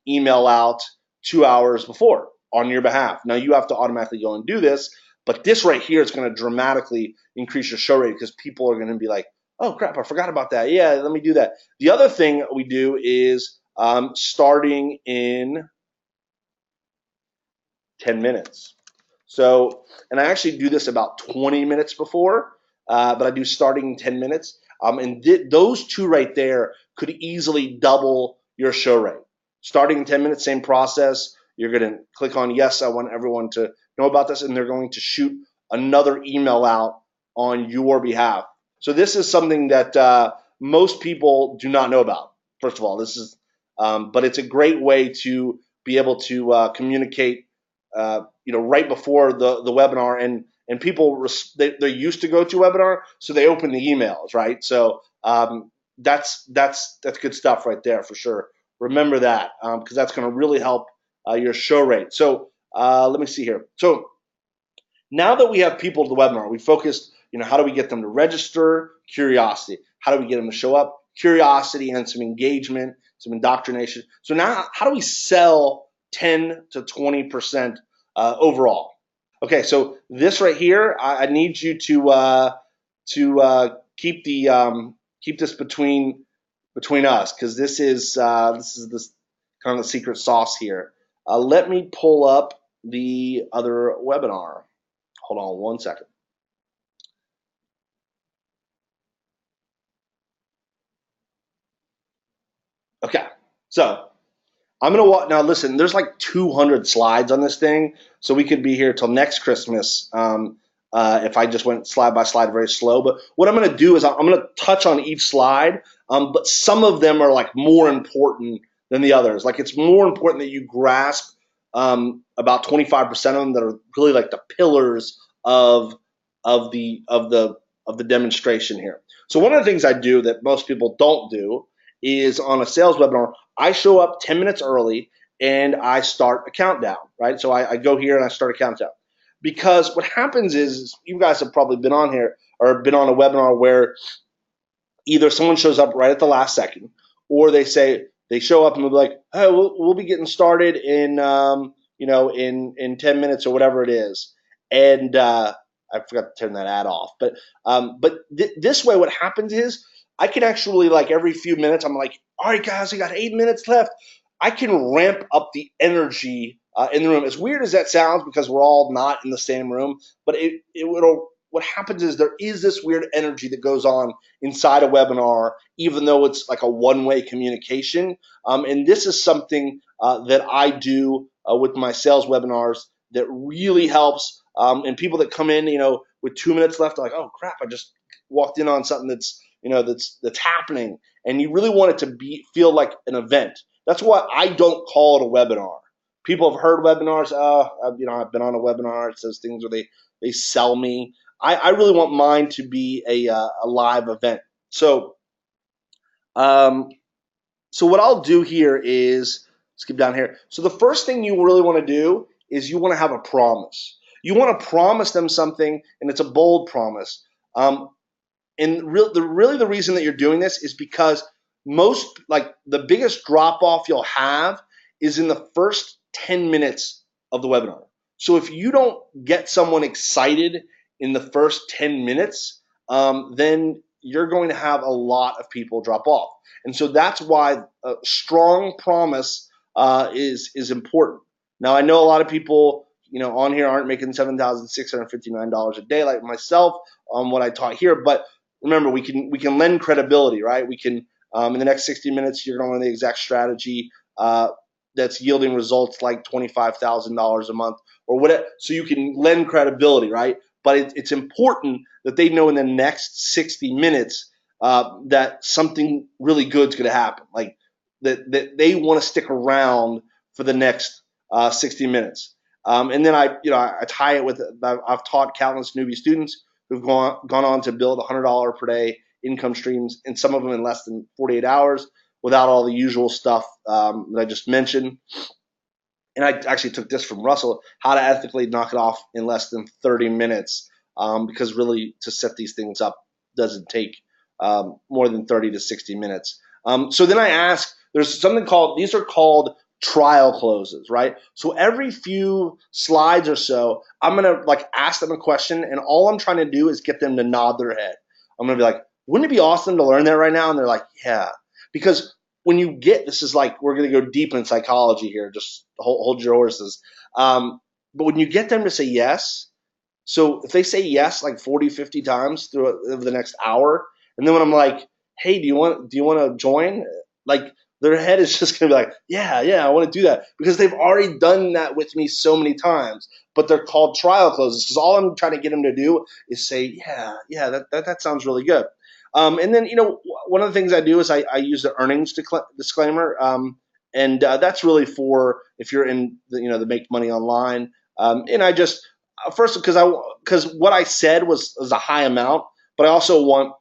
email out 2 hours before on your behalf. Now you have to automatically go and do this, but this right here is going to dramatically increase your show rate because people are going to be like, oh crap, I forgot about that. Yeah, let me do that. The other thing we do is starting in 10 minutes. So, and I actually do this about 20 minutes before, but I do starting in 10 minutes. And those two right there could easily double your show rate. Starting in 10 minutes, same process. You're going to click on yes, I want everyone to know about this, and they're going to shoot another email out on your behalf. So this is something that most people do not know about. First of all, but it's a great way to be able to communicate right before the webinar, and people they're used to GoToWebinar, so they open the emails, right? So that's good stuff right there for sure. Remember that because that's going to really help your show rate. So let me see here. So now that we have people to the webinar, we focused, how do we get them to register? Curiosity. How do we get them to show up? Curiosity and some engagement, some indoctrination. So now how do we sell 10 to 20% overall? Okay, so this right here, I need you to keep keep this between us, because this is this kind of the secret sauce here. Let me pull up the other webinar. Hold on one second. Okay, so I'm gonna walk now. Listen, there's like 200 slides on this thing, so we could be here till next Christmas if I just went slide by slide very slow. But what I'm gonna do is I'm gonna touch on each slide, but some of them are like more important than the others. Like it's more important that you grasp about 25% of them that are really like the pillars of the demonstration here. So one of the things I do that most people don't do is on a sales webinar, I show up 10 minutes early and I start a countdown, right? So I go here and I start a countdown. Because what happens is you guys have probably been on here or been on a webinar where either someone shows up right at the last second, or they show up and they'll be like, "Hey, we'll be getting started in in 10 minutes or whatever it is," and I forgot to turn that ad off. But this way, what happens is I can actually, like, every few minutes, I'm like, "All right, guys, we got 8 minutes left." I can ramp up the energy in the room. As weird as that sounds, because we're all not in the same room, but it'll. What happens is there is this weird energy that goes on inside a webinar, even though it's like a one-way communication. And this is something that I do with my sales webinars that really helps. And people that come in, with 2 minutes left, are like, "Oh crap! I just walked in on something that's happening." And you really want it to feel like an event. That's why I don't call it a webinar. People have heard webinars. I've been on a webinar. It says things where they sell me. I really want mine to be a live event. So, so what I'll do here is skip down here. So the first thing you really want to do is you want to have a promise. You want to promise them something, and it's a bold promise. And really the reason that you're doing this is because the biggest drop off you'll have is in the first 10 minutes of the webinar. So if you don't get someone excited in the first 10 minutes, then you're going to have a lot of people drop off. And so that's why a strong promise is important. Now, I know a lot of people, on here aren't making $7,659 a day like myself on what I taught here, but remember, we can lend credibility, right? We can in the next 60 minutes, you're going to learn the exact strategy that's yielding results like $25,000 a month or whatever. So you can lend credibility, right? But it's important that they know in the next 60 minutes that something really good is going to happen. Like that they want to stick around for the next 60 minutes. And then I tie it with, I've taught countless newbie students who've gone on to build $100 per day income streams, and some of them in less than 48 hours without all the usual stuff that I just mentioned. And I actually took this from Russell, how to ethically knock it off in less than 30 minutes, because really to set these things up doesn't take more than 30 to 60 minutes. So then I ask, there's something called, these are called trial closes, right? So every few slides or so, I'm going to ask them a question, and all I'm trying to do is get them to nod their head. I'm going to be like, wouldn't it be awesome to learn that right now? And they're like, yeah. Because when you get, this is like, we're going to go deep in psychology here, just hold your horses. But when you get them to say yes, so if they say yes like 40, 50 times through the next hour, and then when I'm like, hey, do you want to join? Like their head is just going to be like, yeah, I want to do that, because they've already done that with me so many times. But they're called trial closes, because all I'm trying to get them to do is say, yeah, that sounds really good. And then, one of the things I do is I use the earnings disclaimer. And that's really for if you're in the make money online. And I just, first, because what I said was a high amount, but I also want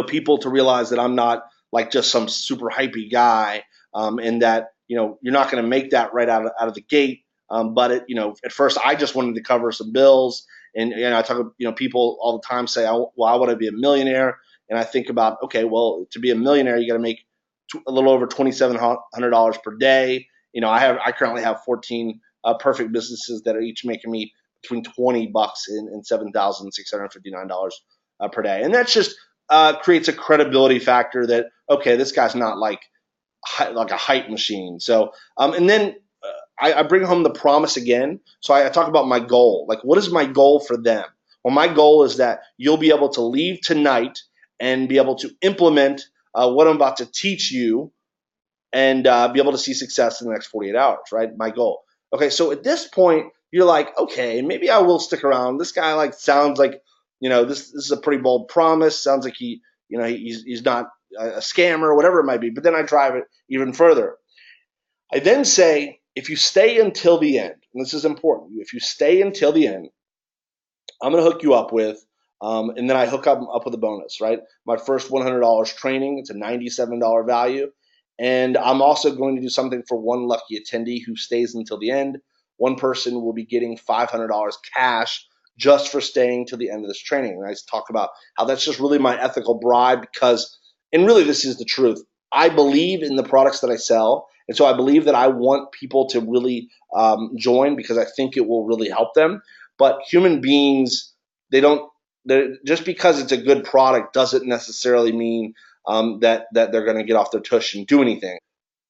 people to realize that I'm not like just some super hypey guy, and that you're not going to make that right out of the gate. But at first I just wanted to cover some bills, and I talk, people all the time say, I want to be a millionaire, and I think about, okay, well, to be a millionaire, you got to make a little over $2,700 per day. I currently have 14 perfect businesses that are each making me between $20 and $7,659 per day, and that's just creates a credibility factor that, okay, this guy's not like a hype machine. So and then I bring home the promise again. So I talk about my goal. Like, what is my goal for them? Well, my goal is that you'll be able to leave tonight and be able to implement what I'm about to teach you, and be able to see success in the next 48 hours, right? My goal. Okay, so at this point, you're like, okay, maybe I will stick around. This guy sounds like, this is a pretty bold promise. Sounds like he's not a scammer or whatever it might be. But then I drive it even further. I then say, if you stay until the end, and this is important, if you stay until the end, I'm going to hook you up with, and then I hook up with a bonus, right? My first $100 training, it's a $97 value. And I'm also going to do something for one lucky attendee who stays until the end. One person will be getting $500 cash just for staying till the end of this training. And I talk about how that's just really my ethical bribe, because, and really this is the truth, I believe in the products that I sell. And so I believe that I want people to really join, because I think it will really help them. But human beings, just because it's a good product doesn't necessarily mean that they're going to get off their tush and do anything.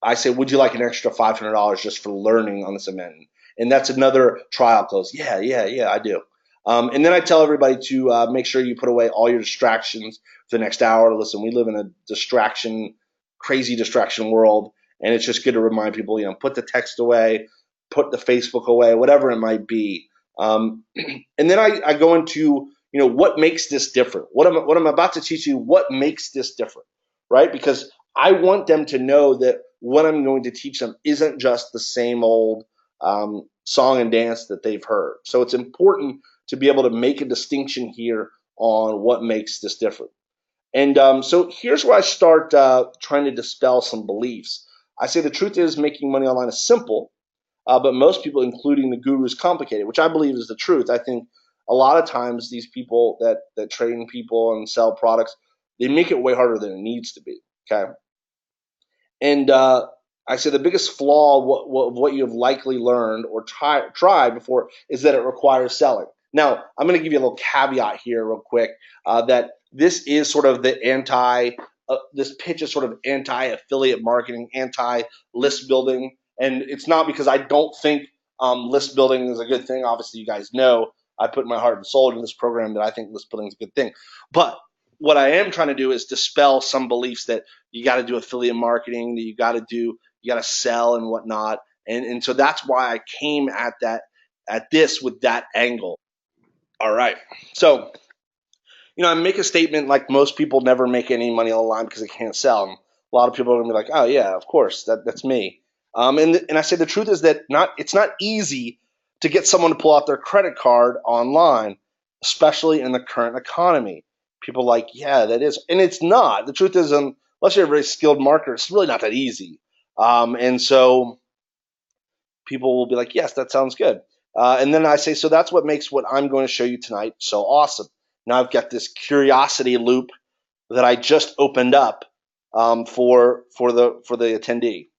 I say, would you like an extra $500 just for learning on this amendment? And that's another trial close. Yeah, I do. And then I tell everybody to make sure you put away all your distractions for the next hour. Listen, we live in a crazy distraction world, and it's just good to remind people, put the text away, put the Facebook away, whatever it might be. And then I go into, what makes this different? What I'm about to teach you, what makes this different, right? Because I want them to know that what I'm going to teach them isn't just the same old song and dance that they've heard. So it's important to be able to make a distinction here on what makes this different. And so here's where I start trying to dispel some beliefs. I say the truth is, making money online is simple, but most people, including the gurus, complicate it, which I believe is the truth. I think a lot of times these people that train people and sell products, they make it way harder than it needs to be. Okay, and I say the biggest flaw of what you've likely learned or tried before is that it requires selling. Now, I'm going to give you a little caveat here real quick, that this is sort of the this pitch is sort of anti-affiliate marketing, anti-list building. And it's not because I don't think list building is a good thing. Obviously, you guys know I put my heart and soul into this program that I think list building is a good thing. But what I am trying to do is dispel some beliefs that you got to do affiliate marketing, that you got to sell and whatnot. And so that's why I came at this with that angle. All right. So I make a statement like most people never make any money online because they can't sell. And a lot of people are gonna be like, "Oh yeah, of course, that's me." And I say the truth is that it's not easy to get someone to pull out their credit card online, especially in the current economy. People are like, yeah, that is, and it's not. The truth is, unless you're a very skilled marketer, it's really not that easy. And so people will be like, yes, that sounds good. And then I say, so that's what makes what I'm going to show you tonight so awesome. Now I've got this curiosity loop that I just opened up for the attendee.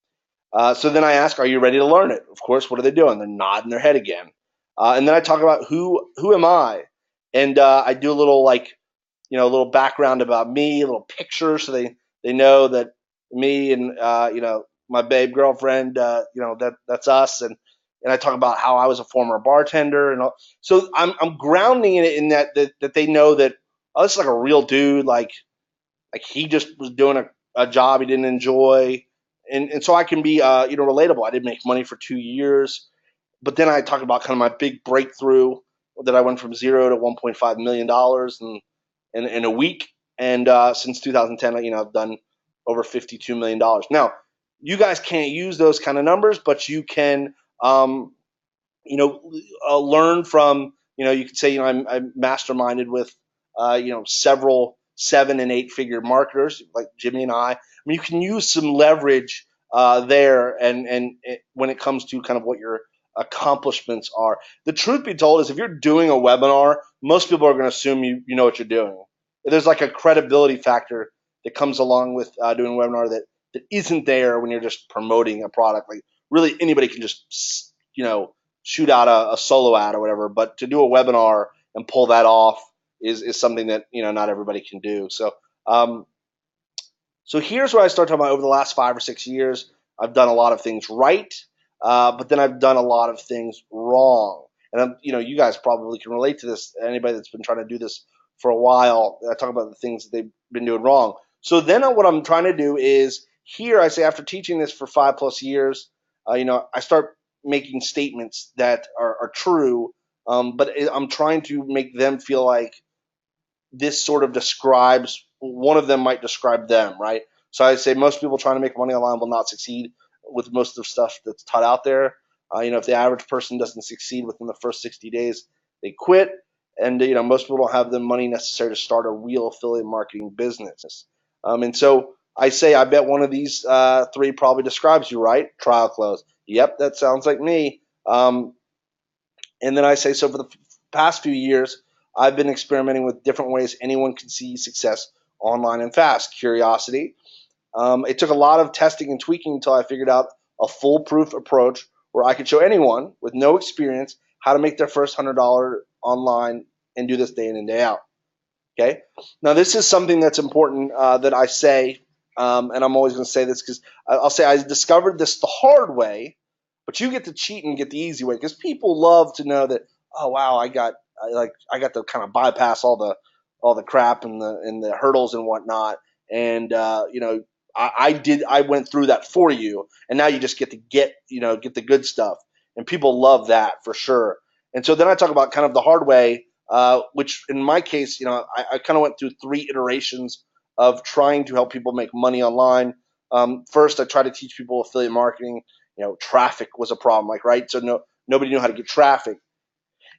So then I ask, are you ready to learn it? Of course. What are they doing? They're nodding their head again. And then I talk about who am I, and I do a little a little background about me, a little picture, so they know that me and my babe girlfriend, that's us, and I talk about how I was a former bartender, and all. So I'm grounding it in that they know that, oh, this is like a real dude, like he just was doing a job he didn't enjoy, and so I can be relatable. I didn't make money for 2 years, but then I talk about kind of my big breakthrough that I went from zero to $1.5 million in a week. And since 2010, I've done over $52 million. Now, you guys can't use those kind of numbers, but you can, learn from. You could say, I'm masterminded with, several 7 and 8 figure marketers like Jimmy and I. I mean, you can use some leverage there, and when it comes to kind of what your accomplishments are. The truth be told is, if you're doing a webinar, most people are going to assume you know what you're doing. There's like a credibility factor that comes along with doing a webinar that isn't there when you're just promoting a product. Like, really, anybody can just shoot out a solo ad or whatever, but to do a webinar and pull that off is something that not everybody can do. Um, so here's where I start talking about over the last 5 or 6 years. I've done a lot of things right, but then I've done a lot of things wrong. And you guys probably can relate to this. Anybody that's been trying to do this for a while, I talk about the things that they've been doing wrong. So then what I'm trying to do is, here I say, after teaching this for 5+ years, I start making statements that are true, but I'm trying to make them feel like this sort of describes, one of them might describe them, right? So I say most people trying to make money online will not succeed with most of the stuff that's taught out there. If the average person doesn't succeed within the first 60 days, they quit. And most people don't have the money necessary to start a real affiliate marketing business. And so I say, I bet one of these three probably describes you, right? Trial close. Yep, that sounds like me. And then I say, so for the past few years, I've been experimenting with different ways anyone can see success online and fast. Curiosity. It took a lot of testing and tweaking until I figured out a foolproof approach where I could show anyone with no experience how to make their first $100 online and do this day in and day out. Okay. Now, this is something that's important that I say, and I'm always going to say this because I'll say I discovered this the hard way, but you get to cheat and get the easy way, because people love to know that, oh wow, I got to kind of bypass all the crap and the hurdles and whatnot, and I went through that for you, and now you just get to get the good stuff, and people love that for sure. And so then I talk about kind of the hard way, which in my case, I kind of went through 3 iterations of trying to help people make money online. First, I tried to teach people affiliate marketing. Traffic was a problem, like, right? So nobody knew how to get traffic.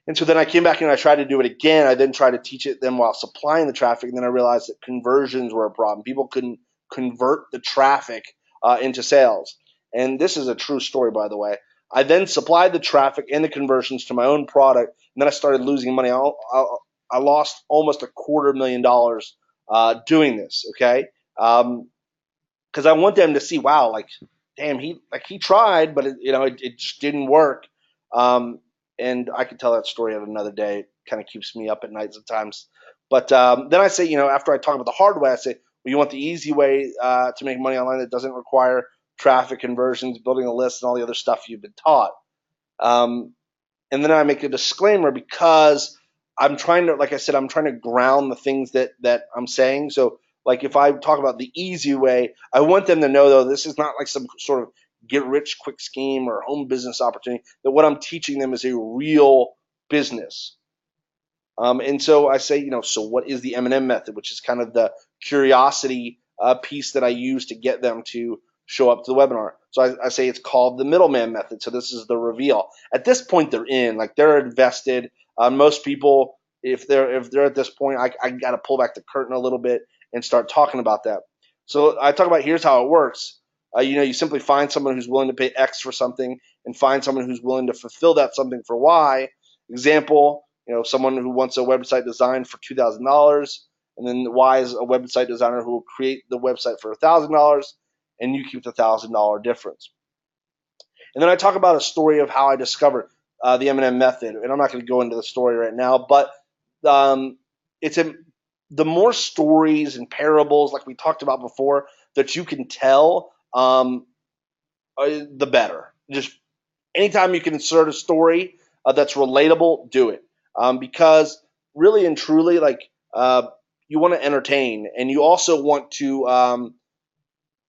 And so then I came back and I tried to do it again. I then tried to teach it them while supplying the traffic. And then I realized that conversions were a problem. People couldn't convert the traffic into sales. And this is a true story, by the way. I then supplied the traffic and the conversions to my own product. And then I started losing money. I lost almost $250,000 doing this. Okay. Because I want them to see, wow, like, damn, he tried, but it just didn't work. Um, and I could tell that story at another day. kind of keeps me up at night sometimes. But then I say, after I talk about the hard way, I say, well, you want the easy way to make money online that doesn't require traffic conversions, building a list, and all the other stuff you've been taught. Um, and then I make a disclaimer because I'm trying to, like I said, I'm trying to ground the things that I'm saying. So, like if I talk about the easy way, I want them to know though this is not like some sort of get rich quick scheme or home business opportunity. That what I'm teaching them is a real business. And so I say, so what is the M&M method, which is kind of the curiosity piece that I use to get them to show up to the webinar. So I say it's called the middleman method. So this is the reveal. At this point, they're in, like they're invested. Most people, if they're at this point, I got to pull back the curtain a little bit and start talking about that. So I talk about here's how it works. You simply find someone who's willing to pay X for something and find someone who's willing to fulfill that something for Y. Example, someone who wants a website designed for $2,000, and then Y is a website designer who will create the website for $1,000, and you keep the $1,000 difference. And then I talk about a story of how I discovered the M&M method, and I'm not going to go into the story right now, but the more stories and parables, like we talked about before, that you can tell, the better. Just anytime you can insert a story that's relatable, do it. Because really and truly, like you want to entertain, and you also want to.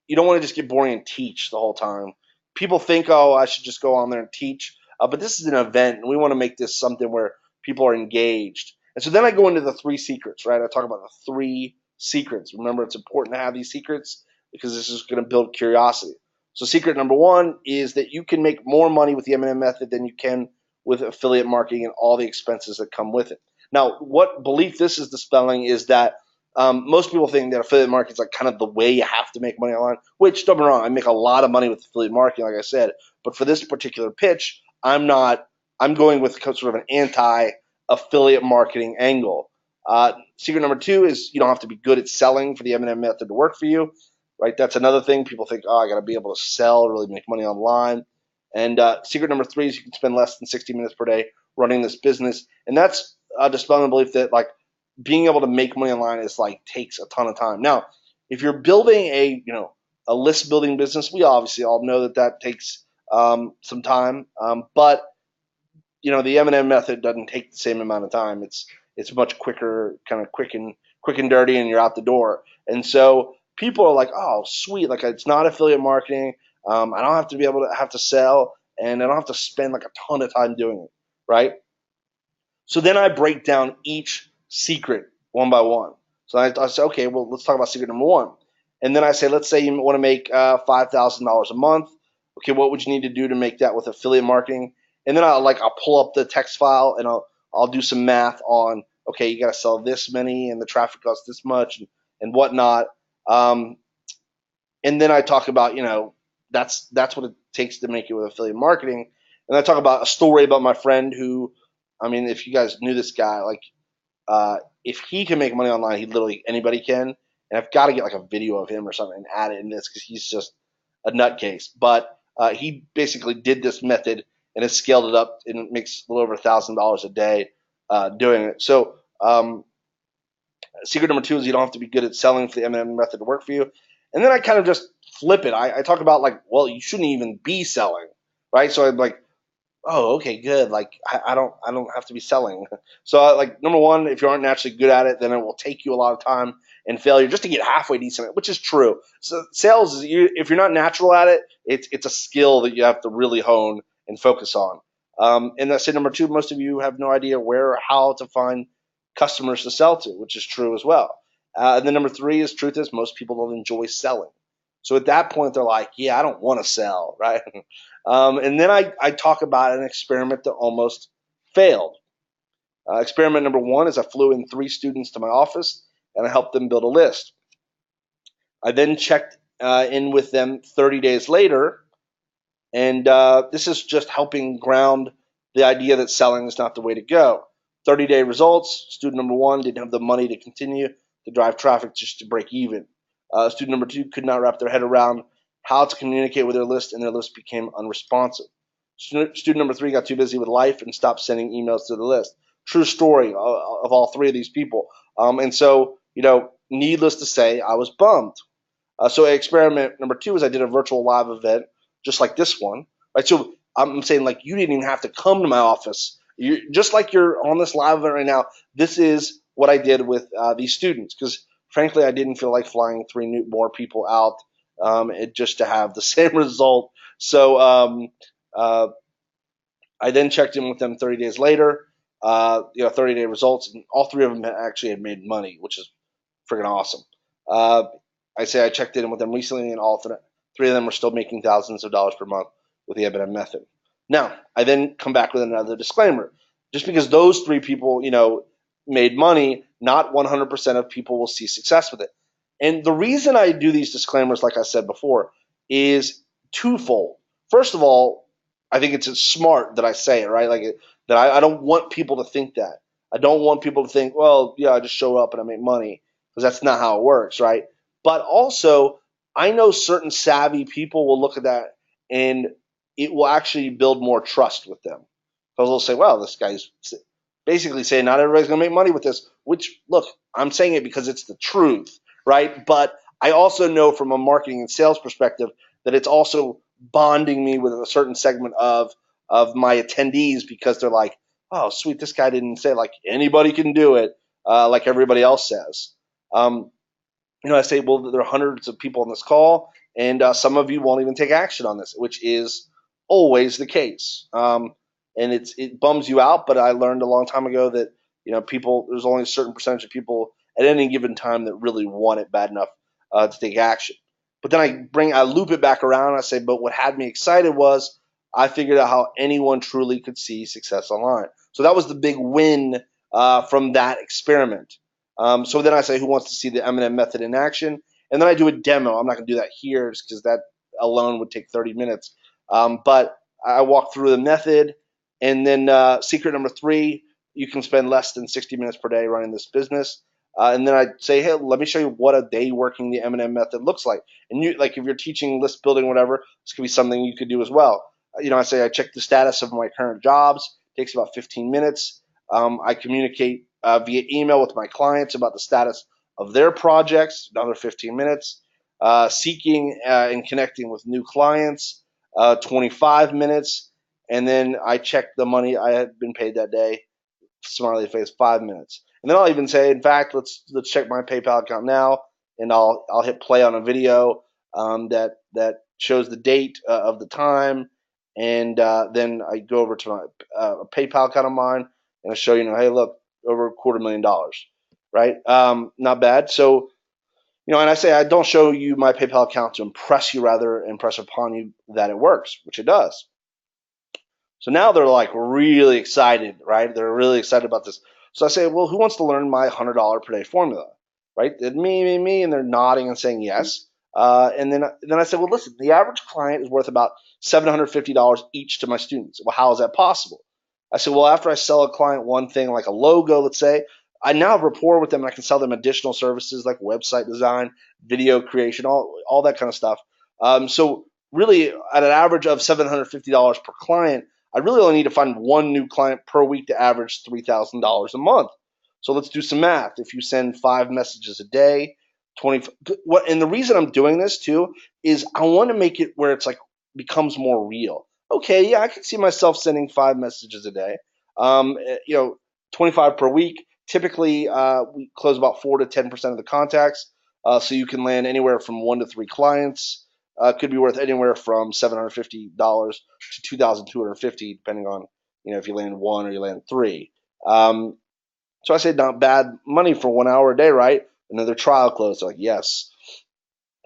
You don't want to just get boring and teach the whole time. People think, oh, I should just go on there and teach, but this is an event, and we want to make this something where people are engaged. And so then I go into the 3 secrets, right? I talk about the 3 secrets. Remember, it's important to have these secrets because this is going to build curiosity. So secret number 1 is that you can make more money with the M&M method than you can with affiliate marketing and all the expenses that come with it. Now, what belief this is dispelling is that most people think that affiliate marketing is like kind of the way you have to make money online, which don't get me wrong, I make a lot of money with affiliate marketing, like I said, but for this particular pitch, I'm going with sort of an anti-affiliate marketing angle. Secret number 2 is you don't have to be good at selling for the M&M method to work for you, right? That's another thing. People think, oh, I got to be able to sell, really make money online. And secret number 3 is you can spend less than 60 minutes per day running this business. And that's dispelling the belief that like being able to make money online is like takes a ton of time. Now, if you're building a list building business, we obviously all know that takes some time. But the M&M method doesn't take the same amount of time. It's much quicker, kind of quick and dirty, and you're out the door. And so people are like, oh, sweet, like it's not affiliate marketing. I don't have to be able to have to sell, and I don't have to spend like a ton of time doing it, right? So then I break down each secret one by one. So I say, okay, well, let's talk about secret number 1. And then I say, let's say you want to make $5,000 a month. Okay, what would you need to do to make that with affiliate marketing? And then I'll pull up the text file and I'll do some math on, okay, you got to sell this many and the traffic costs this much and whatnot. And then I talk about, that's what it takes to make it with affiliate marketing. And I talk about a story about my friend who, I mean, if you guys knew this guy, like, if he can make money online, anybody can. And I've got to get like a video of him or something and add it in this because he's just a nutcase. But he basically did this method and has scaled it up and makes a little over $1,000 a day doing it. So secret number 2 is you don't have to be good at selling for the M&M method to work for you. And then I kind of just flip it. I talk about like, well, you shouldn't even be selling, right? So I'm like, oh, okay, good. Like I don't have to be selling. So like number 1, if you aren't naturally good at it, then it will take you a lot of time and failure just to get halfway decent, which is true. So sales is if you're not natural at it, it's a skill that you have to really hone and focus on. And that's it. Number 2, most of you have no idea where or how to find customers to sell to, which is true as well. And then number 3 is truth is most people don't enjoy selling. So at that point, they're like, yeah, I don't want to sell, right? And then I talk about an experiment that almost failed. Experiment number 1 is I flew in 3 students to my office and I helped them build a list. I then checked in with them 30 days later, and this is just helping ground the idea that selling is not the way to go. 30-day results, student number 1 didn't have the money to continue to drive traffic just to break even. Student number 2 could not wrap their head around how to communicate with their list, and their list became unresponsive. Student number 3 got too busy with life and stopped sending emails to the list. true story of all three of these people. And so, needless to say, I was bummed. So experiment number two is I did a virtual live event just like this one, right? So I'm saying like you didn't even have to come to my office. You just like you're on this live event right now. This is what I did with these students because frankly I didn't feel like flying more people out just to have the same result. So uh, I then checked in with them 30 days later. 30-day results, and all three of them actually had made money, which is freaking awesome. Uh, I say I checked in with them recently, and all three of them are still making thousands of dollars per month with the M&M method. Now, I then come back with another disclaimer. Just because those three people, made money, not 100% of people will see success with it. And the reason I do these disclaimers, like I said before, is twofold. First of all, I think it's smart that I say it, right? That I don't want people to think that. I don't want people to think, well, yeah, I just show up and I make money because that's not how it works, right? But also, I know certain savvy people will look at that and it will actually build more trust with them because they'll say, well, this guy's basically saying not everybody's going to make money with this, which, look, I'm saying it because it's the truth, right? But I also know from a marketing and sales perspective that it's also bonding me with a certain segment of my attendees because they're like, oh, sweet, this guy didn't say like anybody can do it like everybody else says. Um, I say, well, there are hundreds of people on this call, and some of you won't even take action on this, which is always the case. And it bums you out, but I learned a long time ago that there's only a certain percentage of people at any given time that really want it bad enough to take action. But then I loop it back around. And I say, but what had me excited was I figured out how anyone truly could see success online. So that was the big win from that experiment. So then I say, who wants to see the M&M method in action? And then I do a demo. I'm not going to do that here just because that alone would take 30 minutes. But I walk through the method. And then secret number three, you can spend less than 60 minutes per day running this business. And then I say, hey, let me show you what a day working the M&M method looks like. And if you're teaching list building, whatever, this could be something you could do as well. I say I check the status of my current jobs. It takes about 15 minutes. I communicate via email with my clients about the status of their projects, another 15 minutes. Seeking and connecting with new clients, 25 minutes. And then I check the money I had been paid that day, smiley face, 5 minutes. And then I'll even say, in fact, let's check my PayPal account now, and I'll hit play on a video that shows the date of the time, and then I go over to my PayPal account of mine, and I show hey, look, over $250,000, right? Not bad. So and I say I don't show you my PayPal account to impress you, rather impress upon you that it works, which it does. So now they're like really excited, right? They're really excited about this. So I say, well, who wants to learn my $100 per day formula, right? And me, and they're nodding and saying yes. And then I said, well, listen, the average client is worth about $750 each to my students. Well, how is that possible? I said, well, after I sell a client one thing like a logo, let's say, I now have rapport with them and I can sell them additional services like website design, video creation, all that kind of stuff. So really, at an average of $750 per client, I really only need to find one new client per week to average $3,000 a month. So let's do some math. If you send 5 messages a day, 20 what and the reason I'm doing this too is I want to make it where it's like becomes more real. Okay, yeah, I can see myself sending 5 messages a day. 25 per week. Typically, we close about 4 to 10% of the contacts, so you can land anywhere from 1 to 3 clients. Could be worth anywhere from $750 to $2,250, depending on if you land one or you land three. So I say not bad money for 1 hour a day, right? Another trial close. They're like, yes.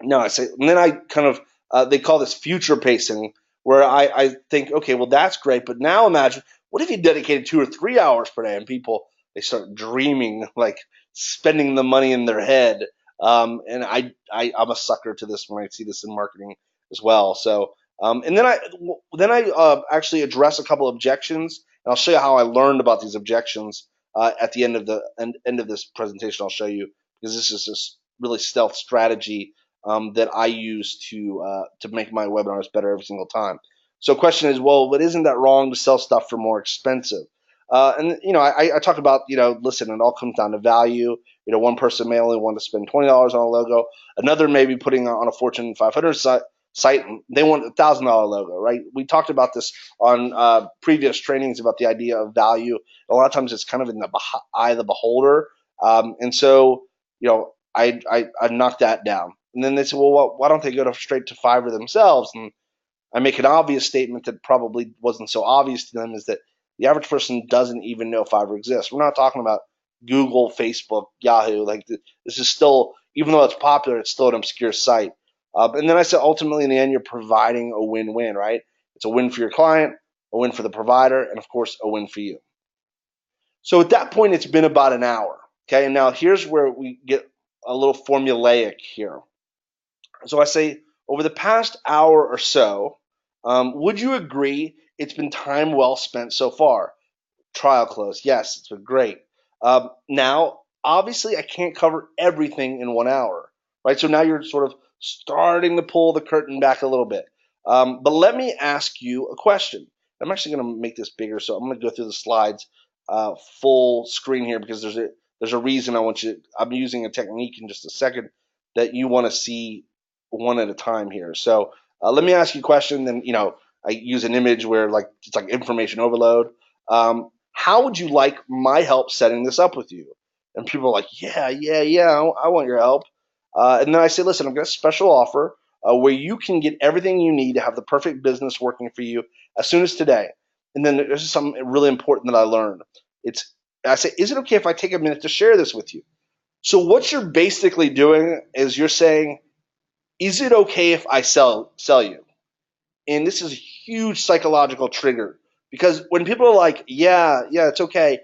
No, I say, and then I kind of they call this future pacing, where I think, okay, well that's great, but now imagine what if you dedicated 2 or 3 hours per day, and people they start dreaming, like spending the money in their head. And I'm a sucker to this when I see this in marketing as well. So and then I actually address a couple objections, and I'll show you how I learned about these objections at the end of this presentation. I'll show you because this is this really stealth strategy that I use to make my webinars better every single time. So, question is, well, but isn't that wrong to sell stuff for more expensive? And I talk about, listen, it all comes down to value. One person may only want to spend $20 on a logo. Another may be putting on a Fortune 500 site, and they want $1,000 logo, right? We talked about this on previous trainings about the idea of value. A lot of times it's kind of in the eye of the beholder. And so, I knocked that down. And then they said, well, why don't they go straight to Fiverr themselves? And I make an obvious statement that probably wasn't so obvious to them, is that the average person doesn't even know Fiverr exists. We're not talking about Google, Facebook, Yahoo. Like, this is still, even though it's popular, it's still an obscure site. And then I said, ultimately, in the end, you're providing a win-win, right? It's a win for your client, a win for the provider, and of course, a win for you. So at that point, it's been about an hour. Okay, and now here's where we get a little formulaic here. So I say, over the past hour or so, would you agree it's been time well spent so far? Trial close. Yes, it's been great. Now, obviously, I can't cover everything in 1 hour, right? So now you're sort of starting to pull the curtain back a little bit. But let me ask you a question. I'm actually going to make this bigger, so I'm going to go through the slides full screen here, because there's a reason I'm using a technique in just a second that you want to see one at a time here. So let me ask you a question. Then I use an image where it's like information overload. How would you like my help setting this up with you? And people are like, yeah, I want your help. And then I say, listen, I've got a special offer where you can get everything you need to have the perfect business working for you as soon as today. And then there's something really important that I learned. I say, is it okay if I take a minute to share this with you? So what you're basically doing is you're saying, is it okay if I sell you? And this is a huge psychological trigger, because when people are like, yeah, it's okay,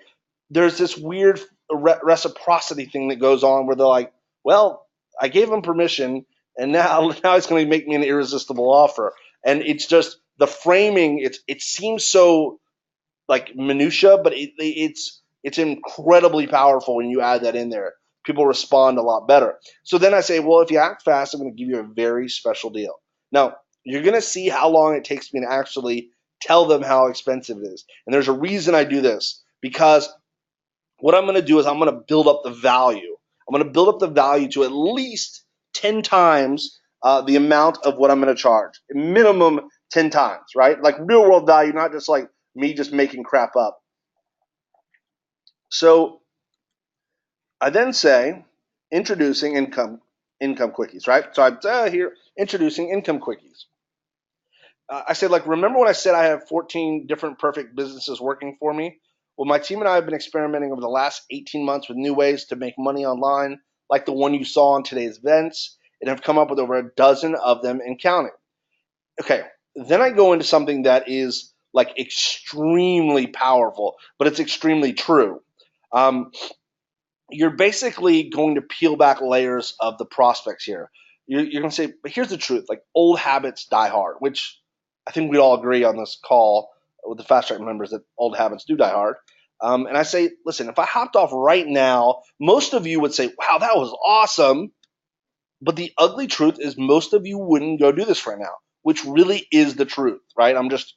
there's this weird reciprocity thing that goes on where they're like, well, I gave them permission, and now it's going to make me an irresistible offer. And it's just the framing. It seems so like minutia, but it's incredibly powerful when you add that in there. People respond a lot better. So then I say, well, if you act fast, I'm going to give you a very special deal. Now, you're going to see how long it takes me to actually tell them how expensive it is. And there's a reason I do this, because what I'm going to do is I'm going to build up the value. I'm going to build up the value to at least 10 times the amount of what I'm going to charge. Minimum 10 times, right? Like real world value, not just like me just making crap up. So I then say, introducing income quickies, right? So I here introducing income quickies. I said, like, remember when I said I have 14 different perfect businesses working for me? Well, my team and I have been experimenting over the last 18 months with new ways to make money online, like the one you saw on today's events, and have come up with over a dozen of them and counting. Okay, then I go into something that is like extremely powerful, but it's extremely true. Um, you're basically going to peel back layers of the prospects here. You're going to say, but here's the truth: like, old habits die hard, which I think we all agree on this call with the Fast Track members that old habits do die hard. And I say, listen, if I hopped off right now, most of you would say, wow, that was awesome. But the ugly truth is most of you wouldn't go do this right now, which really is the truth, right? I'm just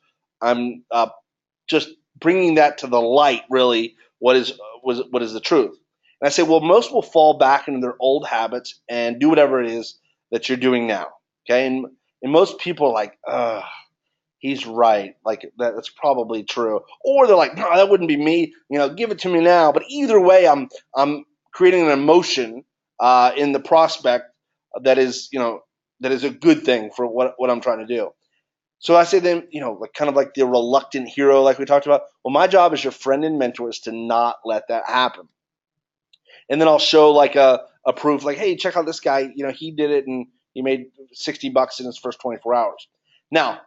bringing that to the light, really, what is the truth. And I say, well, most will fall back into their old habits and do whatever it is that you're doing now. Okay, and most people are like, he's right. Like that's probably true. Or they're like, no, that wouldn't be me. Give it to me now. But either way, I'm creating an emotion in the prospect that is that is a good thing for what I'm trying to do. So I say then, like kind of like the reluctant hero, like we talked about. Well, my job as your friend and mentor is to not let that happen. And then I'll show like a proof, like, hey, check out this guy. He did it and he made $60 in his first 24 hours. Now,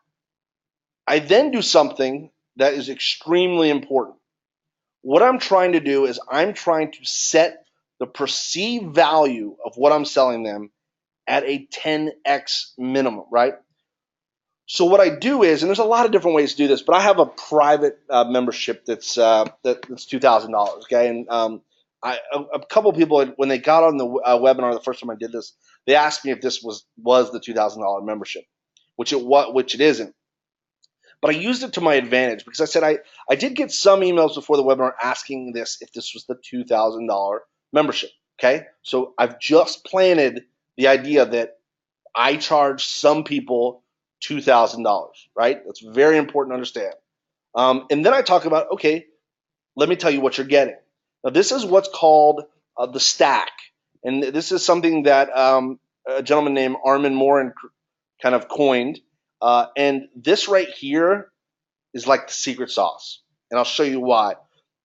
I then do something that is extremely important. What I'm trying to do is I'm trying to set the perceived value of what I'm selling them at a 10x minimum, right? So what I do is, and there's a lot of different ways to do this, but I have a private membership that's $2,000. Okay, and a couple of people, when they got on the webinar the first time I did this, they asked me if this was the $2,000 membership, which it isn't. but I used it to my advantage because I said I did get some emails before the webinar asking this if this was the $2,000 membership. Okay, so I've just planted the idea that I charge some people $2,000, right? That's very important to understand. And then I talk about, okay, let me tell you what you're getting. Now, this is what's called the stack. And this is something that a gentleman named Armin Morin kind of coined. And this right here is like the secret sauce. And I'll show you why.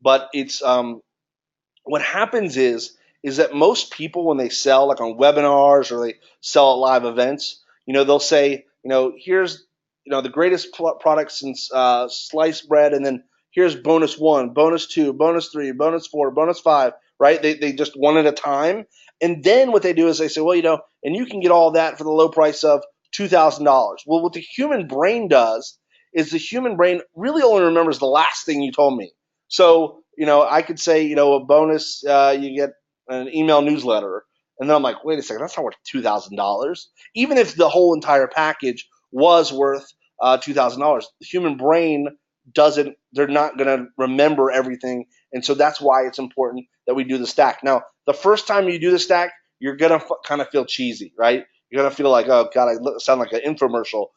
But it's what happens is that most people when they sell like on webinars or they sell at live events, they'll say, here's the greatest product since sliced bread, and then here's bonus 1, bonus 2, bonus 3, bonus 4, bonus 5, right? They just one at a time. And then what they do is they say, well, and you can get all that for the low price of $2,000. Well, what the human brain does is the human brain really only remembers the last thing you told me. So, I could say, a bonus, you get an email newsletter. And then I'm like, wait a second, that's not worth $2,000. Even if the whole entire package was worth $2,000, the human brain they're not going to remember everything. And so that's why it's important that we do the stack. Now, the first time you do the stack, you're going to kind of feel cheesy, right? You're going to feel like, oh, God, I sound like an infomercial.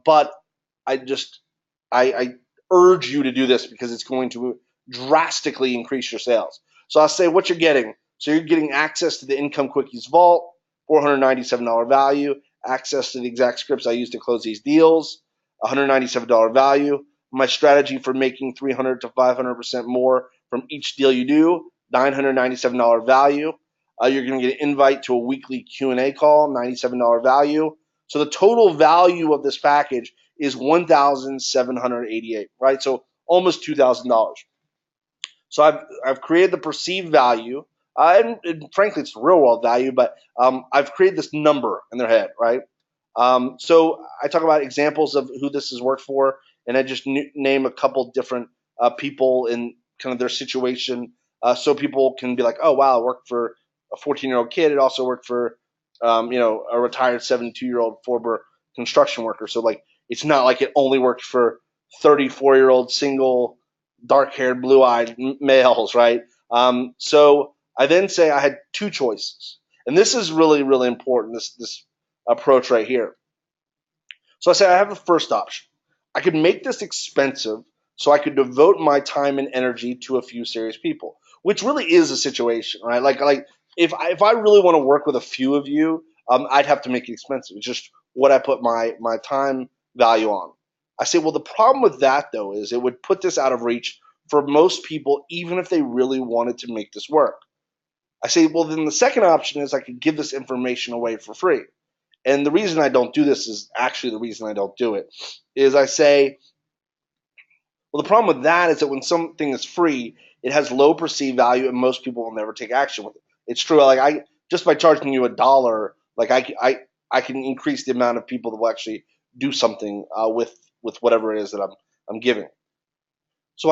But I just, I urge you to do this because it's going to drastically increase your sales. So I'll say what you're getting. So you're getting access to the Income Quickies Vault, $497 value, access to the exact scripts I use to close these deals, $197 value, my strategy for making 300 to 500% more from each deal you do, $997 value. You're going to get an invite to a weekly Q&A call, $97 value. So the total value of this package is $1,788, right? So almost $2,000. So I've created the perceived value, and frankly, it's real world value, but I've created this number in their head, right? So I talk about examples of who this has worked for, and I just name a couple different people in kind of their situation, so people can be like, oh wow, it worked for a 14-year-old kid. It also worked for a retired 72-year-old former construction worker. So like, it's not like it only worked for 34-year-old single dark-haired, blue-eyed males, right? So I then say I had two choices, and this is really, really important. This approach right here. So I say I have the first option. I could make this expensive so I could devote my time and energy to a few serious people, which really is a situation, right? Like if I really want to work with a few of you, I'd have to make it expensive. It's just what I put my time value on. I say, well, the problem with that though is it would put this out of reach for most people, even if they really wanted to make this work. I say, well, then the second option is I could give this information away for free. And the reason I don't do this is actually the reason I don't do it is I say, well, the problem with that is that when something is free, it has low perceived value, and most people will never take action with it. It's true. Like I just by charging you $1, like I can increase the amount of people that will actually do something with whatever it is that I'm giving. So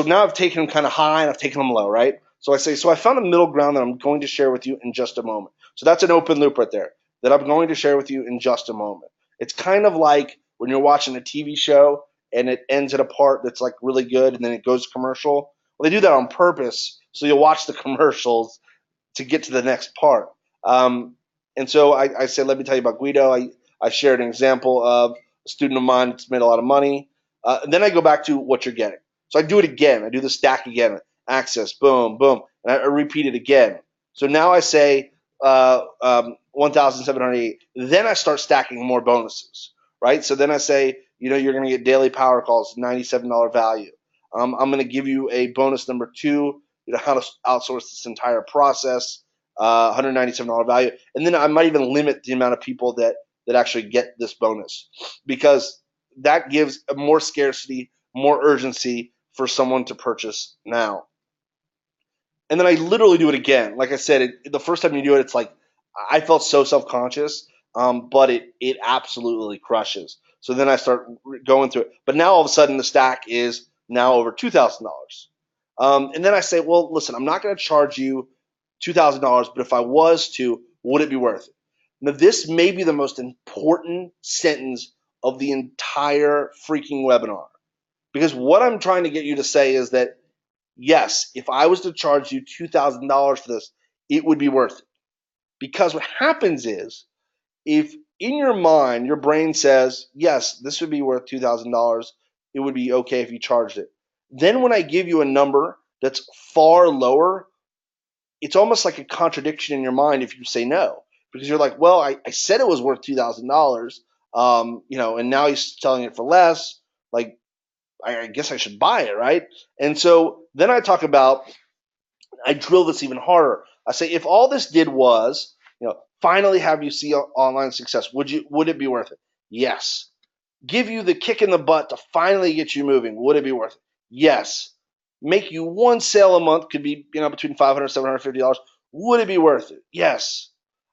now I've taken them kind of high and I've taken them low, right? So I say, so I found a middle ground that I'm going to share with you in just a moment. So that's an open loop right there that I'm going to share with you in just a moment. It's kind of like when you're watching a TV show and it ends at a part that's like really good and then it goes commercial. Well, they do that on purpose. So you'll watch the commercials to get to the next part. And so I said, let me tell you about Guido. I shared an example of a student of mine that's made a lot of money. And then I go back to what you're getting. So I do it again. I do the stack again. Access, boom, boom. And I repeat it again. So now I say 1,708. Then I start stacking more bonuses, right? So then I say, you're going to get daily power calls, $97 value. I'm going to give you a bonus number 2, how to outsource this entire process, $197 value. And then I might even limit the amount of people that actually get this bonus because that gives more scarcity, more urgency for someone to purchase now. And then I literally do it again. Like I said, the first time you do it, it's like I felt so self-conscious, but it absolutely crushes. So then I start going through it. But now all of a sudden the stack is now over $2,000. And then I say, well, listen, I'm not going to charge you $2,000, but if I was to, would it be worth it? Now, this may be the most important sentence of the entire freaking webinar. Because what I'm trying to get you to say is that, yes, if I was to charge you $2,000 for this, it would be worth it. Because what happens is, if in your mind, your brain says, yes, this would be worth $2,000, it would be okay if you charged it. Then when I give you a number that's far lower, it's almost like a contradiction in your mind if you say no. Because you're like, well, I said it was worth $2,000, and now he's selling it for less. Like, I guess I should buy it, right? And so then I drill this even harder. I say, if all this did was, finally have you see online success, would it be worth it? Yes. Give you the kick in the butt to finally get you moving, would it be worth it? Yes. Make you one sale a month, could be between $500 and $750. Would it be worth it? Yes.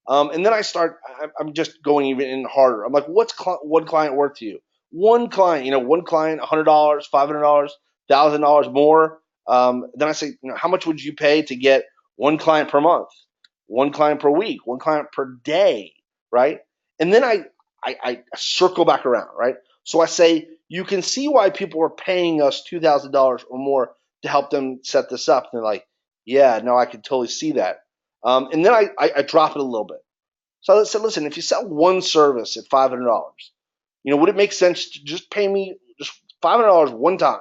And then I'm just going even in harder. I'm like, what's one client worth to you? One client, $100, $500, $1,000 more. Then I say, how much would you pay to get one client per month, one client per week, one client per day, right? And then I circle back around, right? So I say, you can see why people are paying us $2,000 or more to help them set this up. And they're like, yeah, no, I can totally see that. And then I drop it a little bit. So I said, listen, if you sell one service at $500, would it make sense to just pay me just $500 one time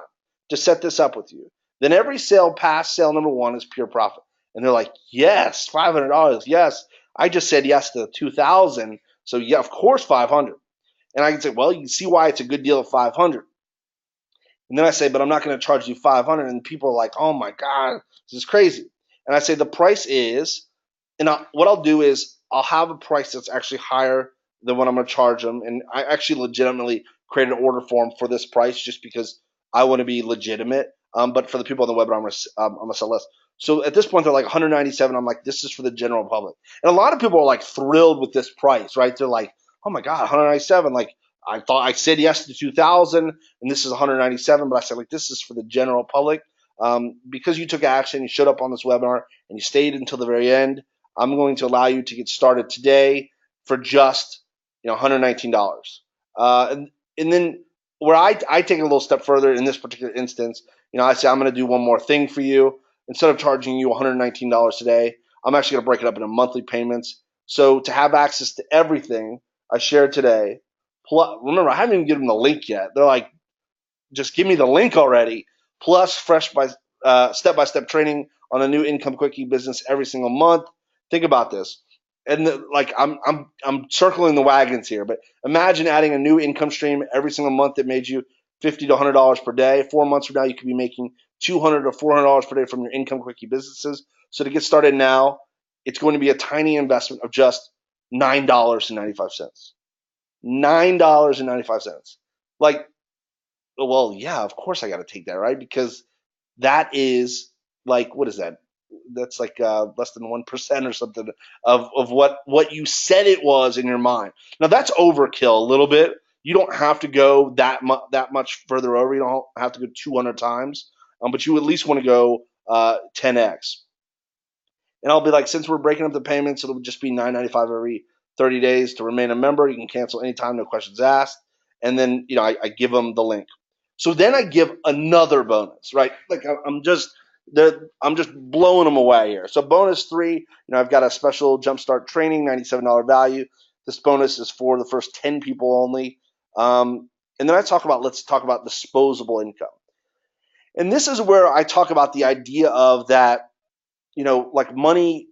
to set this up with you? Then every sale past sale number one is pure profit. And they're like, yes, $500, yes. I just said yes to 2,000, so yeah, of course 500. And I can say, well, you can see why it's a good deal at 500. And then I say, but I'm not going to charge you 500. And people are like, oh my God, this is crazy. And I say, the price is, what I'll do is I'll have a price that's actually higher than what I'm going to charge them. And I actually legitimately created an order form for this price just because I want to be legitimate. But for the people on the webinar, I'm going to sell less. So at this point, they're like 197. I'm like, this is for the general public. And a lot of people are like thrilled with this price, right? They're like, oh my God, 197. Like, I thought I said yes to 2,000 and this is 197, but I said, like, this is for the general public. Because you took action, you showed up on this webinar, and you stayed until the very end, I'm going to allow you to get started today for just $119. And then where I take it a little step further in this particular instance, I say I'm going to do one more thing for you. Instead of charging you $119 today, I'm actually going to break it up into monthly payments. So to have access to everything I shared today, remember, I haven't even given them the link yet. They're like, just give me the link already. Plus, step-by-step training on a new income quickie business every single month. Think about this, and I'm circling the wagons here. But imagine adding a new income stream every single month that made you $50 to $100 per day. 4 months from now, you could be making $200 to $400 per day from your income quickie businesses. So to get started now, it's going to be a tiny investment of just $9.95. $9.95. Like, well, yeah, of course I got to take that, right? Because that is like, what is that? That's like less than 1% or something of what you said it was in your mind. Now that's overkill a little bit. You don't have to go that much further over. You don't have to go 200 times, but you at least want to go 10x. And I'll be like, since we're breaking up the payments, it'll just be $9.95 every 30 days to remain a member. You can cancel anytime, no questions asked. And then I give them the link. So then I give another bonus, right? Like I'm just blowing them away here. So bonus 3, I've got a special jumpstart training, $97 value. This bonus is for the first 10 people only. And then let's talk about disposable income. And this is where I talk about the idea of that, like money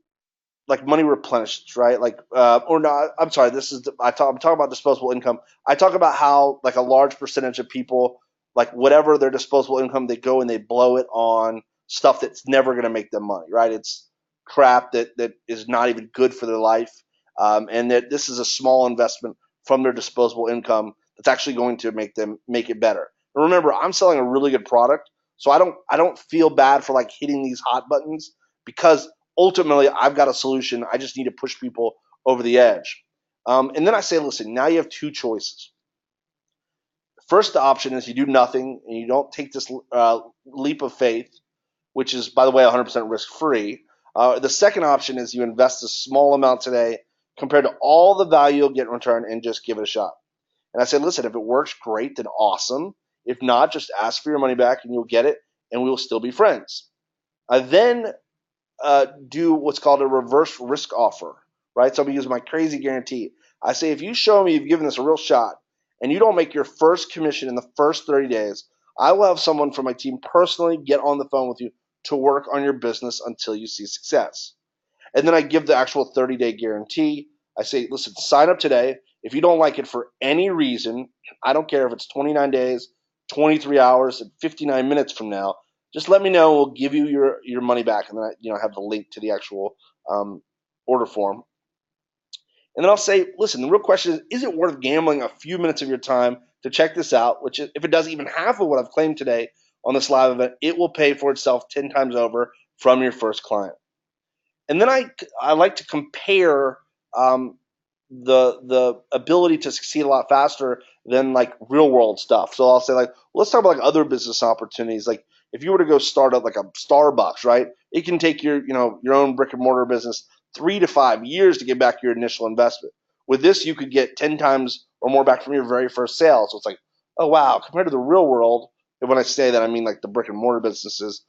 replenishes, right? Like, or no, I'm sorry. I'm talking about disposable income. I talk about how like a large percentage of people, like whatever their disposable income, they go and they blow it on stuff that's never going to make them money, right? It's crap that is not even good for their life, and that this is a small investment from their disposable income that's actually going to make it better. And remember, I'm selling a really good product, so I don't feel bad for like hitting these hot buttons because ultimately I've got a solution. I just need to push people over the edge. And then I say, listen, now you have two choices. First option is you do nothing and you don't take this leap of faith, which is, by the way, 100% risk-free. The second option is you invest a small amount today compared to all the value you'll get in return and just give it a shot. And I said, listen, if it works, great, then awesome. If not, just ask for your money back and you'll get it, and we will still be friends. I then do what's called a reverse risk offer, right? So I'm going to use my crazy guarantee. I say, if you show me you've given this a real shot and you don't make your first commission in the first 30 days, I will have someone from my team personally get on the phone with you to work on your business until you see success. And then I give the actual 30-day guarantee. I say, listen, sign up today. If you don't like it for any reason, I don't care if it's 29 days, 23 hours, and 59 minutes from now, just let me know. We'll give you your money back. And then I have the link to the actual order form. And then I'll say, listen, the real question is it worth gambling a few minutes of your time to check this out, which if it does even half of what I've claimed today on this live event, it will pay for itself 10 times over from your first client. And then I like to compare um, the ability to succeed a lot faster than like real world stuff. So I'll say like, let's talk about like other business opportunities. Like if you were to go start up like a Starbucks, right? It can take your own brick and mortar business 3 to 5 years to get back your initial investment. With this, you could get 10 times or more back from your very first sale. So it's like, oh wow, compared to the real world. And when I say that, I mean like the brick and mortar businesses.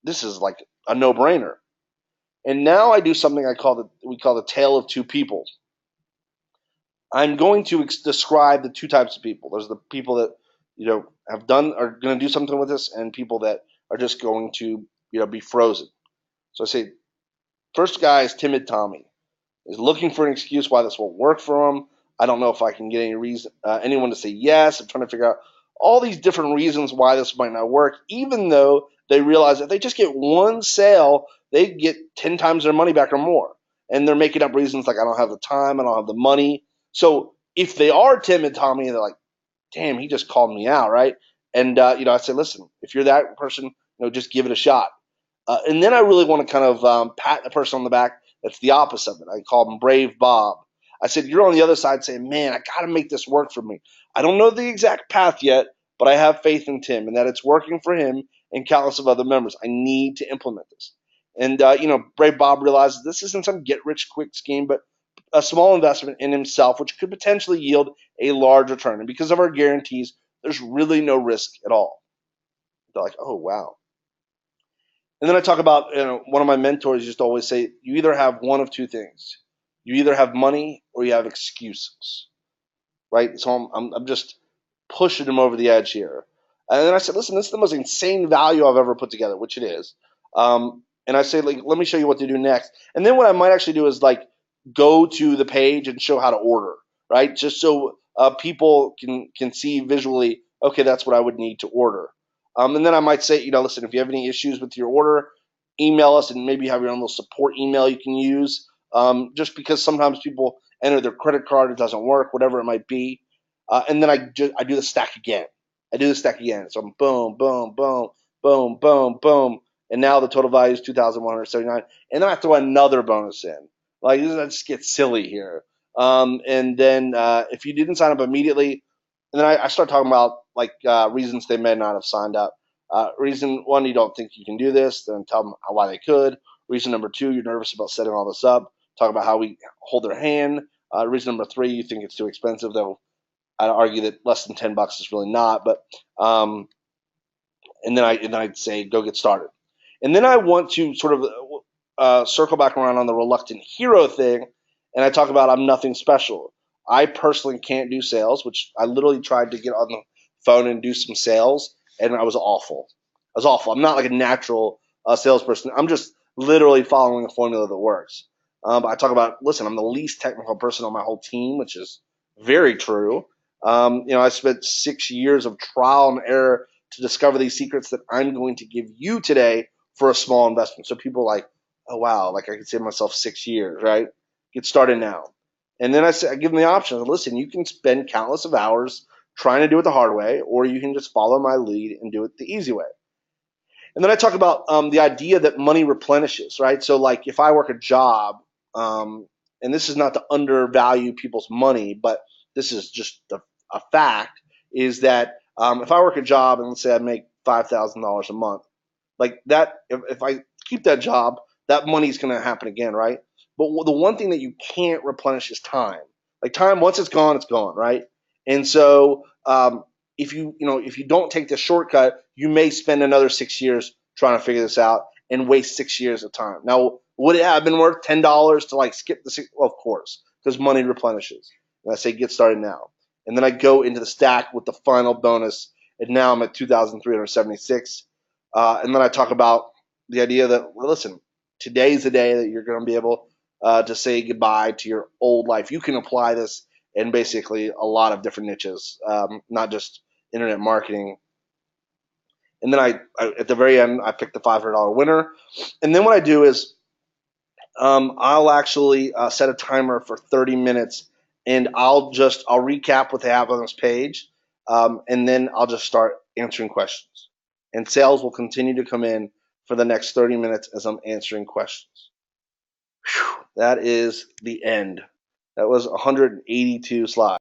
This is like a no brainer. And now I do something we call the tale of two people. I'm going to describe the two types of people. There's the people that have done are going to do something with this, and people that are just going to be frozen. So I say, first guy is timid Tommy. He's looking for an excuse why this won't work for him. I don't know if I can get anyone to say yes. I'm trying to figure out all these different reasons why this might not work, even though they realize if they just get one sale, they get 10 times their money back or more. And they're making up reasons like, I don't have the time, I don't have the money. So if they are timid Tommy, they're like, damn, he just called me out, right? And I say, listen, if you're that person, just give it a shot. And then I really want to kind of pat the person on the back that's the opposite of it. I call him Brave Bob. I said, you're on the other side saying, man, I got to make this work for me. I don't know the exact path yet, but I have faith in Tim and that it's working for him and countless of other members. I need to implement this. And, Brave Bob realizes this isn't some get-rich-quick scheme, but a small investment in himself, which could potentially yield a large return. And because of our guarantees, there's really no risk at all. They're like, oh, wow. And then I talk about, one of my mentors used to always say, you either have one of two things. You either have money or you have excuses, right? So I'm just pushing him over the edge here. And then I said, listen, this is the most insane value I've ever put together, which it is. And I say, like, let me show you what to do next. And then what I might actually do is like go to the page and show how to order, right? Just so people can see visually, okay, that's what I would need to order. And then I might say, listen, if you have any issues with your order, email us and maybe have your own little support email you can use. Just because sometimes people enter their credit card, it doesn't work, whatever it might be. And then I do the stack again. I do the stack again. So I'm boom, boom, boom, boom, boom, boom, and now the total value is 2,179. And then I throw another bonus in. Like that just gets silly here. And then if you didn't sign up immediately, and then I start talking about like reasons they may not have signed up. Reason one, you don't think you can do this, then tell them why they could. Reason number two, you're nervous about setting all this up. Talk about how we hold their hand. Reason number three, you think it's too expensive, though I'd argue that less than $10 is really not. But and then I'd say go get started. And then I want to sort of circle back around on the reluctant hero thing, and I talk about I'm nothing special. I personally can't do sales, which I literally tried to get on the phone and do some sales, and I was awful. I was awful. I'm not like a natural salesperson. I'm just literally following a formula that works. But I talk about, listen, I'm the least technical person on my whole team, which is very true. I spent 6 years of trial and error to discover these secrets that I'm going to give you today for a small investment. So people are like, oh wow, like I could save myself 6 years, right? Get started now. And then I give them the option. Listen, you can spend countless of hours trying to do it the hard way, or you can just follow my lead and do it the easy way. And then I talk about the idea that money replenishes, right? So like if I work a job, and this is not to undervalue people's money, but this is just a fact, is that if I work a job and let's say I make $5,000 a month, like that, if I keep that job, that money's going to happen again, right? But the one thing that you can't replenish is time. Like time, once it's gone, right? And so if you don't take the shortcut, you may spend another 6 years trying to figure this out and waste 6 years of time. Now, would it have been worth $10 to like skip the six? Well, of course, because money replenishes. And I say get started now. And then I go into the stack with the final bonus, and now I'm at 2,376. And then I talk about the idea that, well, listen, today's the day that you're going to be able to say goodbye to your old life. You can apply this in basically a lot of different niches, not just internet marketing. And then I at the very end, I pick the $500 winner. And then what I do is I'll actually set a timer for 30 minutes, and I'll recap what they have on this page, and then I'll just start answering questions. And sales will continue to come in for the next 30 minutes as I'm answering questions. Whew, that is the end. That was 182 slides.